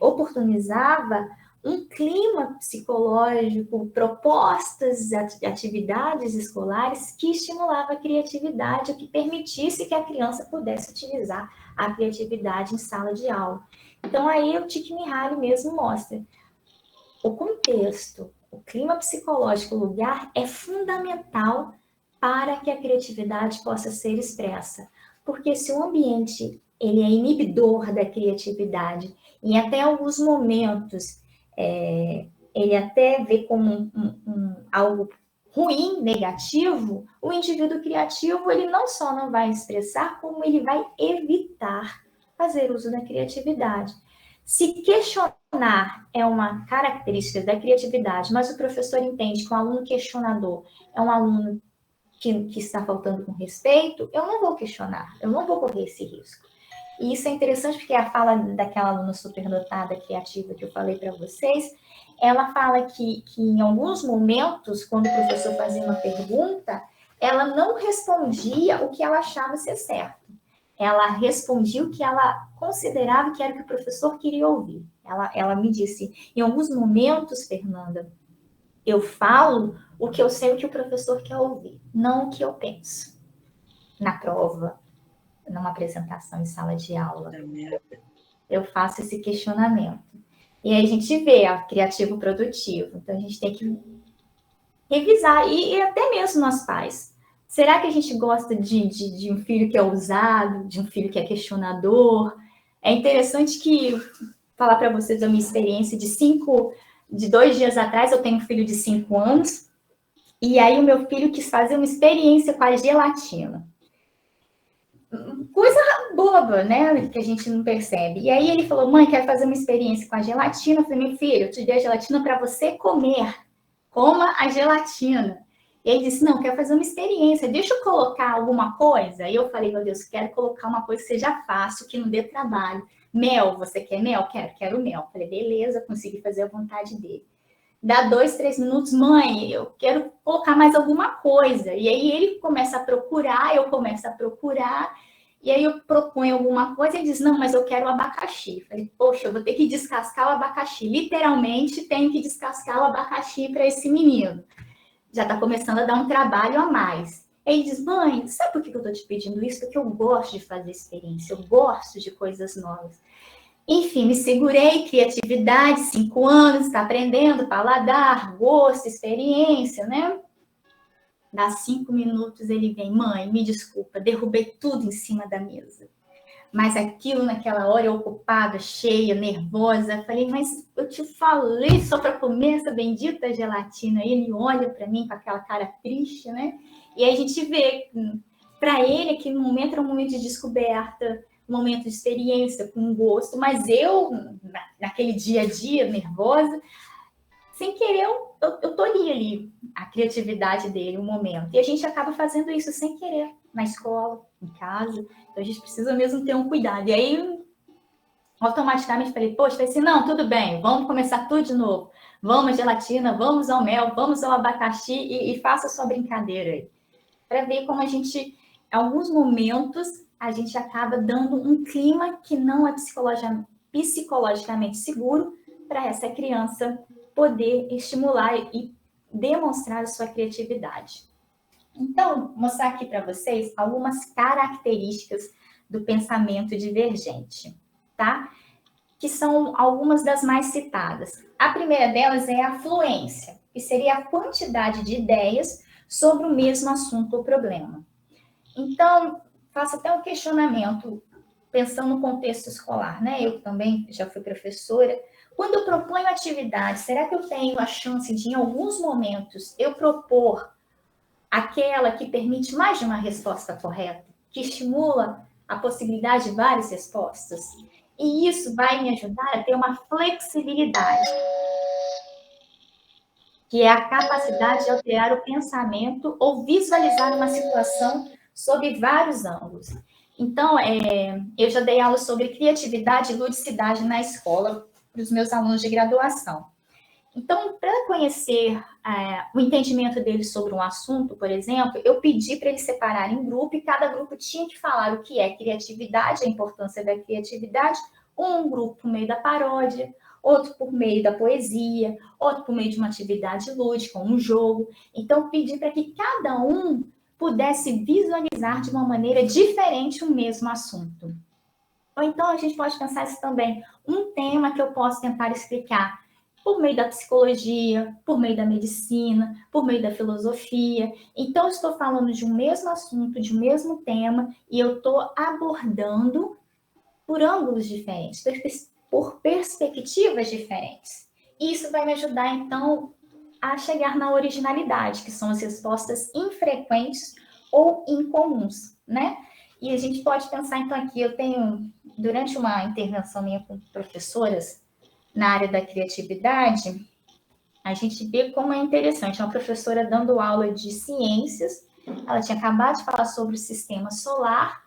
oportunizava um clima psicológico, propostas, atividades escolares que estimulava a criatividade, que permitisse que a criança pudesse utilizar a criatividade em sala de aula. Então, aí o Csikszentmihalyi mesmo mostra o contexto, o clima psicológico, o lugar é fundamental para que a criatividade possa ser expressa. Porque se o ambiente ele é inibidor da criatividade, e até alguns momentos ele até vê como algo ruim, negativo, o indivíduo criativo ele não só não vai expressar, como ele vai evitar fazer uso da criatividade. Se questionar é uma característica da criatividade, mas o professor entende que o aluno questionador é um aluno que está faltando com respeito, eu não vou questionar, eu não vou correr esse risco. E isso é interessante porque a fala daquela aluna superdotada criativa que eu falei para vocês, ela fala que em alguns momentos, quando o professor fazia uma pergunta, ela não respondia o que ela achava ser certo. Ela respondia o que ela considerava que era o que o professor queria ouvir. Ela me disse: em alguns momentos, Fernanda, eu falo o que eu sei o que o professor quer ouvir, não o que eu penso. Na prova, numa apresentação em sala de aula, eu faço esse questionamento. E aí a gente vê a criativo produtivo. Então a gente tem que revisar, e até mesmo nós pais. Será que a gente gosta de um filho que é ousado, de um filho que é questionador? É interessante que falar para vocês a minha experiência de 2 dias atrás. Eu tenho um filho de 5 anos, e aí o meu filho quis fazer uma experiência com a gelatina. Coisa boba, né? Que a gente não percebe. E aí ele falou: mãe, quero fazer uma experiência com a gelatina. Eu falei: meu filho, eu te dei a gelatina para você comer. Coma a gelatina. E ele disse: não, quero fazer uma experiência, deixa eu colocar alguma coisa. E eu falei: meu Deus, quero colocar uma coisa que seja fácil, que não dê trabalho. Mel, você quer mel? Quero mel. Eu falei: beleza, consegui fazer a vontade dele. Dá 2, 3 minutos: mãe, eu quero colocar mais alguma coisa. E aí ele começa a procurar, eu começo a procurar, e aí eu proponho alguma coisa e ele diz: não, mas eu quero abacaxi. Eu falei: poxa, eu vou ter que descascar o abacaxi. Literalmente tenho que descascar o abacaxi para esse menino. Já está começando a dar um trabalho a mais. Ele diz: mãe, sabe por que eu estou te pedindo isso? Porque eu gosto de fazer experiência, eu gosto de coisas novas. Enfim, me segurei, criatividade, 5 anos, está aprendendo, paladar, gosto, experiência, né? Dá 5 minutos, ele vem: mãe, me desculpa, derrubei tudo em cima da mesa. Mas aquilo naquela hora, eu ocupada, cheia, nervosa, falei: mas eu te falei só para comer essa bendita gelatina. E ele olha para mim com aquela cara triste, né? E aí a gente vê, para ele, aquele momento era um momento de descoberta, um momento de experiência, com gosto, mas eu, naquele dia a dia, nervosa, sem querer, eu tolhi ali a criatividade dele, um momento. E a gente acaba fazendo isso sem querer, na escola, em casa. Então a gente precisa mesmo ter um cuidado. E aí automaticamente falei, poxa, falei assim, não, tudo bem, vamos começar tudo de novo. Vamos à gelatina, vamos ao mel, vamos ao abacaxi e faça sua brincadeira aí. Para ver como a gente, em alguns momentos, a gente acaba dando um clima que não é psicologicamente seguro para essa criança poder estimular e demonstrar a sua criatividade. Então, vou mostrar aqui para vocês algumas características do pensamento divergente, tá? Que são algumas das mais citadas. A primeira delas é a fluência, que seria a quantidade de ideias sobre o mesmo assunto ou problema. Então, faço até um questionamento, pensando no contexto escolar, né? Eu também já fui professora. Quando eu proponho atividade, será que eu tenho a chance de, em alguns momentos, eu propor aquela que permite mais de uma resposta correta, que estimula a possibilidade de várias respostas? E isso vai me ajudar a ter uma flexibilidade, que é a capacidade de alterar o pensamento ou visualizar uma situação sob vários ângulos. Então, eu já dei aula sobre criatividade e ludicidade na escola para os meus alunos de graduação. Então, para conhecer o entendimento deles sobre um assunto, por exemplo, eu pedi para eles separarem grupo e cada grupo tinha que falar o que é criatividade, a importância da criatividade, um grupo por meio da paródia, outro por meio da poesia, outro por meio de uma atividade lúdica, um jogo. Então, pedi para que cada um pudesse visualizar de uma maneira diferente o mesmo assunto. Ou então, a gente pode pensar isso também, um tema que eu posso tentar explicar por meio da psicologia, por meio da medicina, por meio da filosofia. Então, eu estou falando de um mesmo assunto, de um mesmo tema, e eu estou abordando por ângulos diferentes, por perspectivas diferentes. Isso vai me ajudar, então, a chegar na originalidade, que são as respostas infrequentes ou incomuns, né? E a gente pode pensar, então, aqui, eu tenho, durante uma intervenção minha com professoras na área da criatividade, a gente vê como é interessante. Uma professora dando aula de ciências, ela tinha acabado de falar sobre o sistema solar,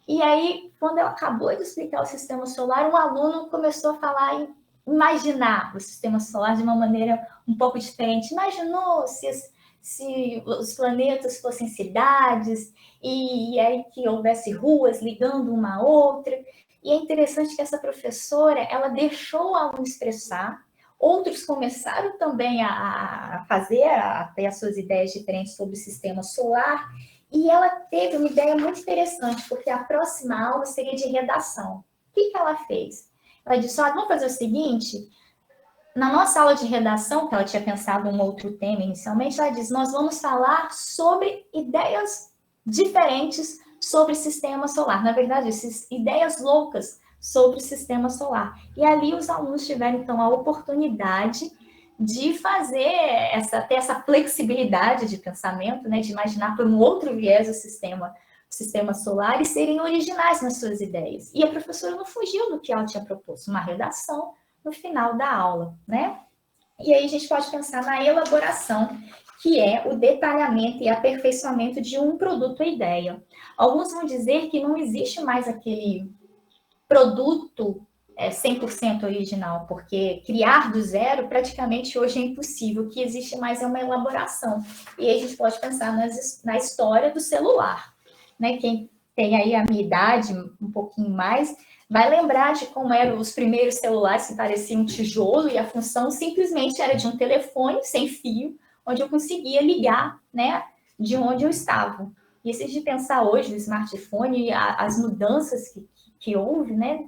e aí, quando ela acabou de explicar o sistema solar, um aluno começou a falar e imaginar o sistema solar de uma maneira um pouco diferente. Imaginou se os planetas fossem cidades, e aí que houvesse ruas ligando uma a outra. E é interessante que essa professora, ela deixou o aluno expressar, outros começaram também a ter as suas ideias diferentes sobre o sistema solar, e ela teve uma ideia muito interessante, porque a próxima aula seria de redação. O que ela fez? Ela disse, olha, vamos fazer o seguinte, na nossa aula de redação, que ela tinha pensado um outro tema inicialmente, ela disse, nós vamos falar sobre ideias diferentes sobre o sistema solar. Na verdade, essas ideias loucas sobre o sistema solar. E ali os alunos tiveram, então, a oportunidade de ter essa flexibilidade de pensamento, né, de imaginar por um outro viés o sistema solar e serem originais nas suas ideias. E a professora não fugiu do que ela tinha proposto, uma redação no final da aula, né? E aí a gente pode pensar na elaboração, que é o detalhamento e aperfeiçoamento de um produto ou ideia. Alguns vão dizer que não existe mais aquele produto 100% original, porque criar do zero praticamente hoje é impossível. O que existe mais é uma elaboração. E aí a gente pode pensar na história do celular, né? Quem tem aí a minha idade, um pouquinho mais, vai lembrar de como eram os primeiros celulares que pareciam um tijolo e a função simplesmente era de um telefone sem fio, onde eu conseguia ligar, né, de onde eu estava. E se a gente pensar hoje no smartphone, as mudanças que houve, né,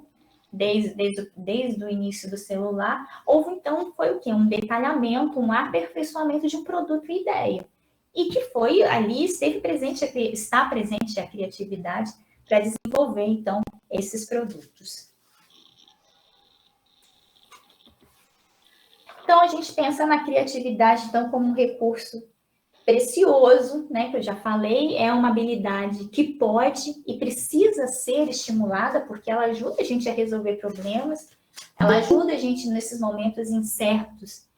desde o início do celular, houve então, foi o quê? Um detalhamento, um aperfeiçoamento de um produto e ideia. E que foi ali, está presente a criatividade para desenvolver, então, esses produtos. Então, a gente pensa na criatividade, então, como um recurso precioso, né, que eu já falei, é uma habilidade que pode e precisa ser estimulada, porque ela ajuda a gente a resolver problemas, ela ajuda a gente nesses momentos incertos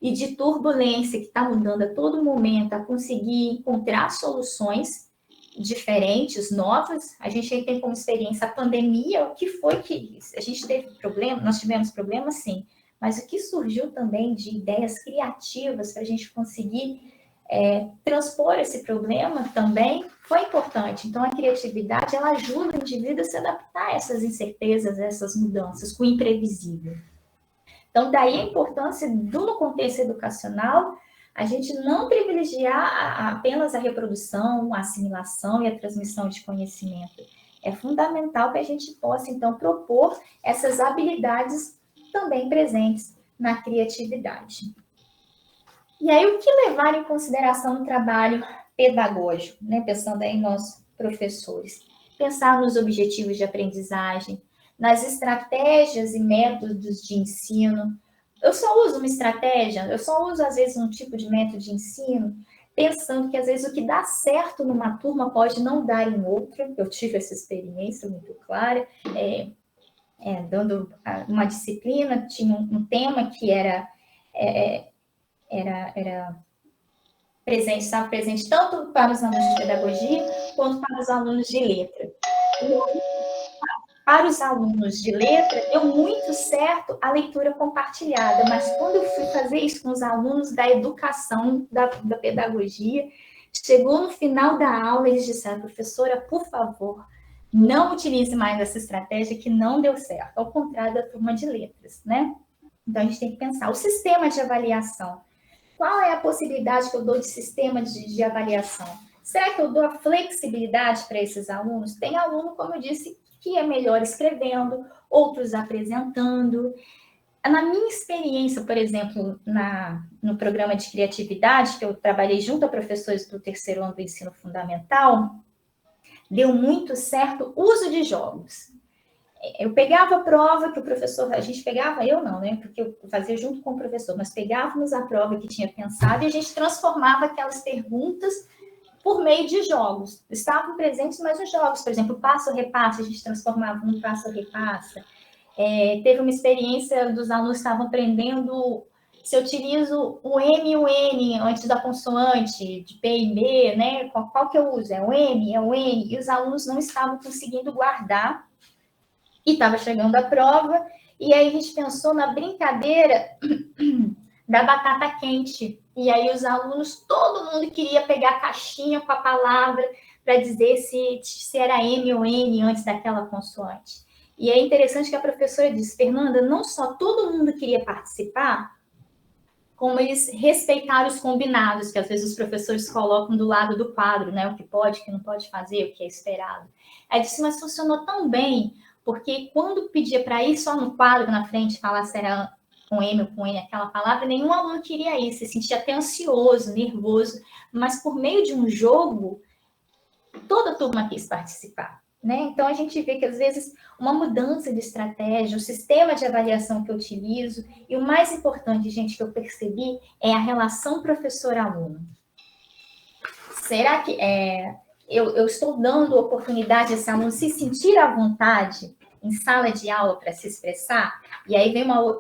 e de turbulência que está mudando a todo momento, a conseguir encontrar soluções diferentes, novas. A gente tem como experiência a pandemia, o que foi que a gente teve problema, nós tivemos problemas, sim, mas o que surgiu também de ideias criativas para a gente conseguir transpor esse problema também foi importante. Então, a criatividade, ela ajuda o indivíduo a se adaptar a essas incertezas, a essas mudanças, com o imprevisível. Então, daí a importância no contexto educacional, a gente não privilegiar apenas a reprodução, a assimilação e a transmissão de conhecimento. É fundamental que a gente possa, então, propor essas habilidades também presentes na criatividade. E aí, o que levar em consideração no trabalho pedagógico, né? Pensando aí em nós, professores. Pensar nos objetivos de aprendizagem, nas estratégias e métodos de ensino. Eu só uso uma estratégia, eu só uso, às vezes, um tipo de método de ensino, pensando que, às vezes, o que dá certo numa turma pode não dar em outra. Eu tive essa experiência muito clara, dando uma disciplina, tinha um tema que era presente, estava presente tanto para os alunos de pedagogia quanto para os alunos de letra. E para os alunos de letra, deu muito certo a leitura compartilhada, mas quando eu fui fazer isso com os alunos da educação, da pedagogia, chegou no final da aula, eles disseram, professora, por favor, não utilize mais essa estratégia que não deu certo, ao contrário da turma de letras, né? Então, a gente tem que pensar, o sistema de avaliação, qual é a possibilidade que eu dou de sistema de avaliação? Será que eu dou a flexibilidade para esses alunos? Tem aluno, como eu disse, que é melhor escrevendo, outros apresentando. Na minha experiência, por exemplo, no programa de criatividade, que eu trabalhei junto a professores do terceiro ano do ensino fundamental, deu muito certo o uso de jogos. Eu pegava a prova que o professor, a gente pegava, eu não, né? Porque eu fazia junto com o professor, mas pegávamos a prova que tinha pensado e a gente transformava aquelas perguntas por meio de jogos. Estavam presentes, mas os jogos, por exemplo, passo-repassa, a gente transformava num passo-repassa. Teve uma experiência dos alunos que estavam aprendendo se eu utilizo o M e o N antes da consoante, de P e B, né? Qual que eu uso? É o M, é o N, e os alunos não estavam conseguindo guardar. E estava chegando a prova, e aí a gente pensou na brincadeira da batata quente. E aí os alunos, todo mundo queria pegar a caixinha com a palavra para dizer se era M ou N antes daquela consoante. E é interessante que a professora disse, Fernanda, não só todo mundo queria participar, como eles respeitaram os combinados, que às vezes os professores colocam do lado do quadro, né? O que pode, o que não pode fazer, o que é esperado. Aí disse, mas funcionou tão bem, porque quando pedia para ir só no quadro na frente, falar se era com M ou com N aquela palavra, nenhum aluno queria ir, se sentia até ansioso, nervoso, mas por meio de um jogo, toda a turma quis participar. Né? Então, a gente vê que, às vezes, uma mudança de estratégia, o sistema de avaliação que eu utilizo, e o mais importante, gente, que eu percebi, é a relação professor-aluno. Será que eu estou dando oportunidade a esse aluno se sentir à vontade em sala de aula para se expressar? E aí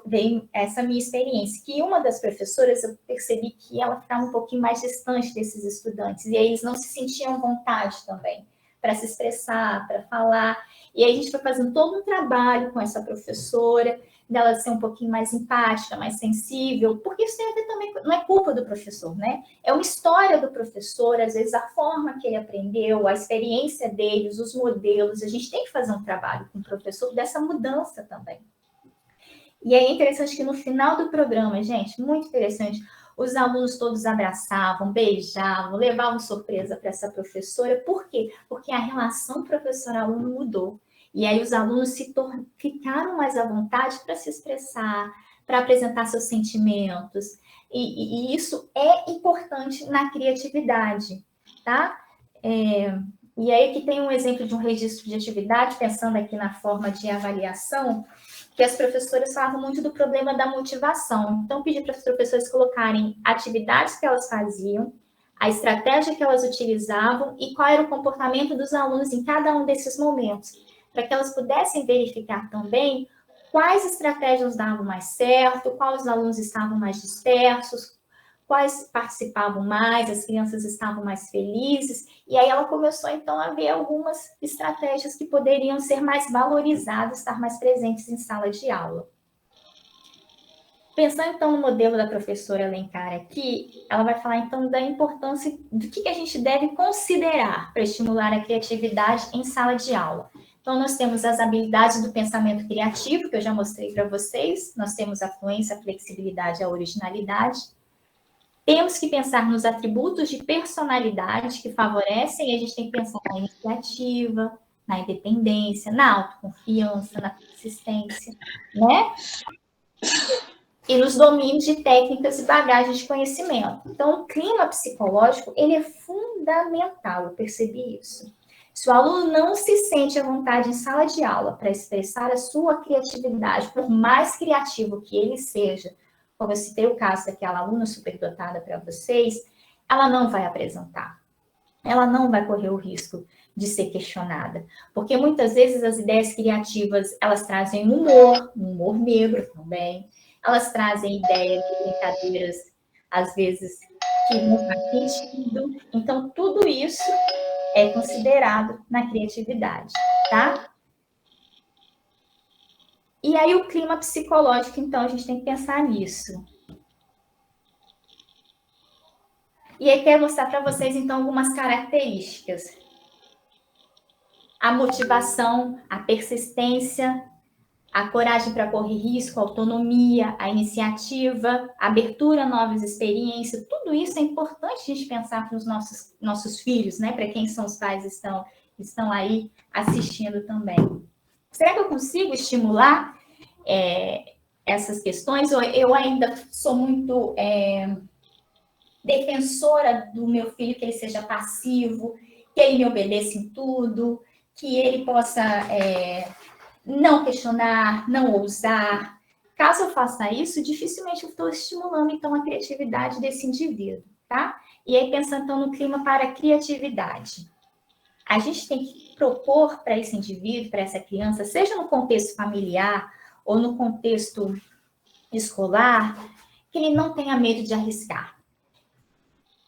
vem essa minha experiência, que uma das professoras, eu percebi que ela ficava um pouquinho mais distante desses estudantes, e aí eles não se sentiam à vontade também para se expressar, para falar. E aí a gente foi fazendo todo um trabalho com essa professora, dela ser um pouquinho mais empática, mais sensível, porque isso tem a ver também, não é culpa do professor, né? É uma história do professor, às vezes a forma que ele aprendeu, a experiência deles, os modelos, a gente tem que fazer um trabalho com o professor dessa mudança também. E aí é interessante que no final do programa, gente, muito interessante, os alunos todos abraçavam, beijavam, levavam surpresa para essa professora. Por quê? Porque a relação professor-aluno mudou. E aí os alunos ficaram mais à vontade para se expressar, para apresentar seus sentimentos. E isso é importante na criatividade, tá? E aí aqui tem um exemplo de um registro de atividade, pensando aqui na forma de avaliação, que as professoras falavam muito do problema da motivação. Então, pedi para as professoras colocarem atividades que elas faziam, a estratégia que elas utilizavam e qual era o comportamento dos alunos em cada um desses momentos, para que elas pudessem verificar também quais estratégias davam mais certo, quais os alunos estavam mais dispersos, quais participavam mais, as crianças estavam mais felizes, e aí ela começou, então, a ver algumas estratégias que poderiam ser mais valorizadas, estar mais presentes em sala de aula. Pensando, então, no modelo da professora Alencar aqui, ela vai falar, então, da importância do que a gente deve considerar para estimular a criatividade em sala de aula. Então, nós temos as habilidades do pensamento criativo, que eu já mostrei para vocês, nós temos a fluência, a flexibilidade e a originalidade. Temos que pensar nos atributos de personalidade que favorecem, e a gente tem que pensar na iniciativa, na independência, na autoconfiança, na persistência, né? E nos domínios de técnicas e bagagens de conhecimento. Então, o clima psicológico, ele é fundamental, eu percebi isso. Se o aluno não se sente à vontade em sala de aula para expressar a sua criatividade, por mais criativo que ele seja, como eu citei o caso daquela aluna superdotada para vocês, ela não vai apresentar. Ela não vai correr o risco de ser questionada. Porque muitas vezes as ideias criativas, elas trazem um humor negro também. Elas trazem ideias de brincadeiras, às vezes, que não faz sentido. Então, tudo isso é considerado na criatividade, tá? E aí, o clima psicológico, então, a gente tem que pensar nisso. E aí, quero mostrar para vocês, então, algumas características. A motivação, a persistência, a coragem para correr risco, a autonomia, a iniciativa, a abertura a novas experiências, tudo isso é importante a gente pensar nos nossos filhos, né? Para quem são os pais estão aí assistindo também. Será que eu consigo estimular essas questões? Ou eu ainda sou muito defensora do meu filho, que ele seja passivo, que ele me obedeça em tudo, que ele possa não questionar, não ousar. Caso eu faça isso, dificilmente eu estou estimulando, então, a criatividade desse indivíduo, tá? E aí, pensando, então, no clima para a criatividade. A gente tem que propor para esse indivíduo, para essa criança, seja no contexto familiar ou no contexto escolar, que ele não tenha medo de arriscar.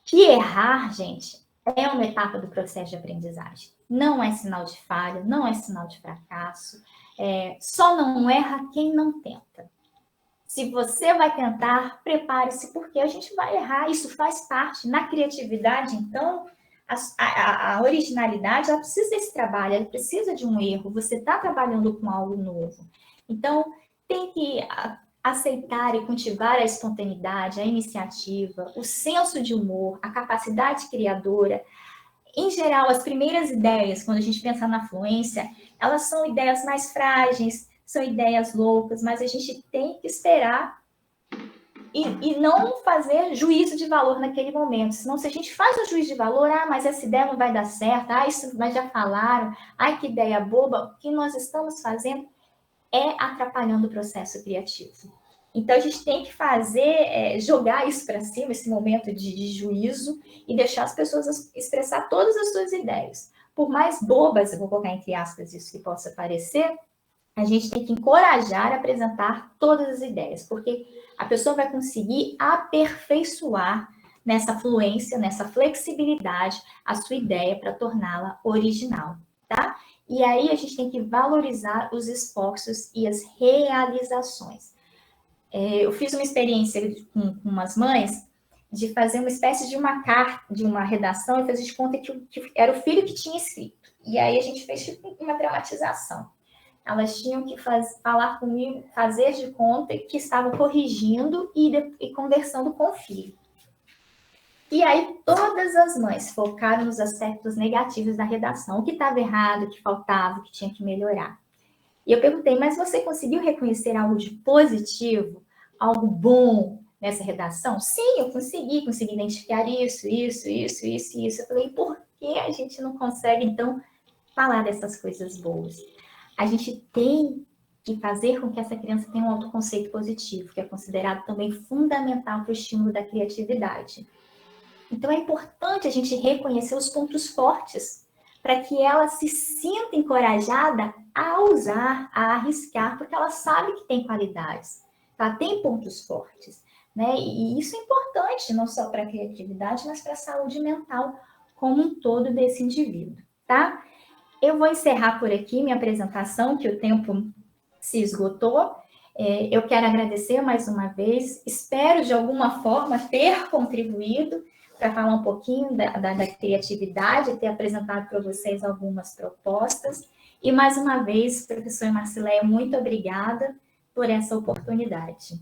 Que errar, gente, é uma etapa do processo de aprendizagem. Não é sinal de falha, não é sinal de fracasso. Só não erra quem não tenta. Se você vai tentar, prepare-se, porque a gente vai errar. Isso faz parte. Na criatividade, então, a originalidade, ela precisa desse trabalho, ela precisa de um erro. Você está trabalhando com algo novo. Então, tem que aceitar e cultivar a espontaneidade, a iniciativa, o senso de humor, a capacidade criadora. Em geral, as primeiras ideias, quando a gente pensa na fluência, elas são ideias mais frágeis, são ideias loucas, mas a gente tem que esperar e não fazer juízo de valor naquele momento. Senão, se a gente faz um juízo de valor, mas essa ideia não vai dar certo, isso, mas já falaram, que ideia boba, o que nós estamos fazendo é atrapalhando o processo criativo. Então, a gente tem que fazer, jogar isso para cima, esse momento de juízo, e deixar as pessoas expressar todas as suas ideias. Por mais bobas, eu vou colocar entre aspas isso que possa parecer, a gente tem que encorajar a apresentar todas as ideias, porque a pessoa vai conseguir aperfeiçoar nessa fluência, nessa flexibilidade, a sua ideia para torná-la original, tá? E aí a gente tem que valorizar os esforços e as realizações. Eu fiz uma experiência com umas mães de fazer uma espécie de uma carta, de uma redação, e fazer de conta que era o filho que tinha escrito. E aí a gente fez tipo uma dramatização. Elas tinham que falar comigo, fazer de conta que estavam corrigindo e conversando com o filho. E aí todas as mães focaram nos aspectos negativos da redação, o que estava errado, o que faltava, o que tinha que melhorar. E eu perguntei, mas você conseguiu reconhecer algo de positivo, algo bom nessa redação? Sim, eu consegui identificar isso. Eu falei, por que a gente não consegue, então, falar dessas coisas boas? A gente tem que fazer com que essa criança tenha um autoconceito positivo, que é considerado também fundamental para o estímulo da criatividade. Então, é importante a gente reconhecer os pontos fortes, para que ela se sinta encorajada a usar, a arriscar, porque ela sabe que tem qualidades, ela tem pontos fortes. né? E isso é importante, não só para a criatividade, mas para a saúde mental como um todo desse indivíduo, tá? Eu vou encerrar por aqui minha apresentação, que o tempo se esgotou. Eu quero agradecer mais uma vez, espero de alguma forma ter contribuído para falar um pouquinho da criatividade, ter apresentado para vocês algumas propostas. E mais uma vez, professor Marcileia, muito obrigada por essa oportunidade.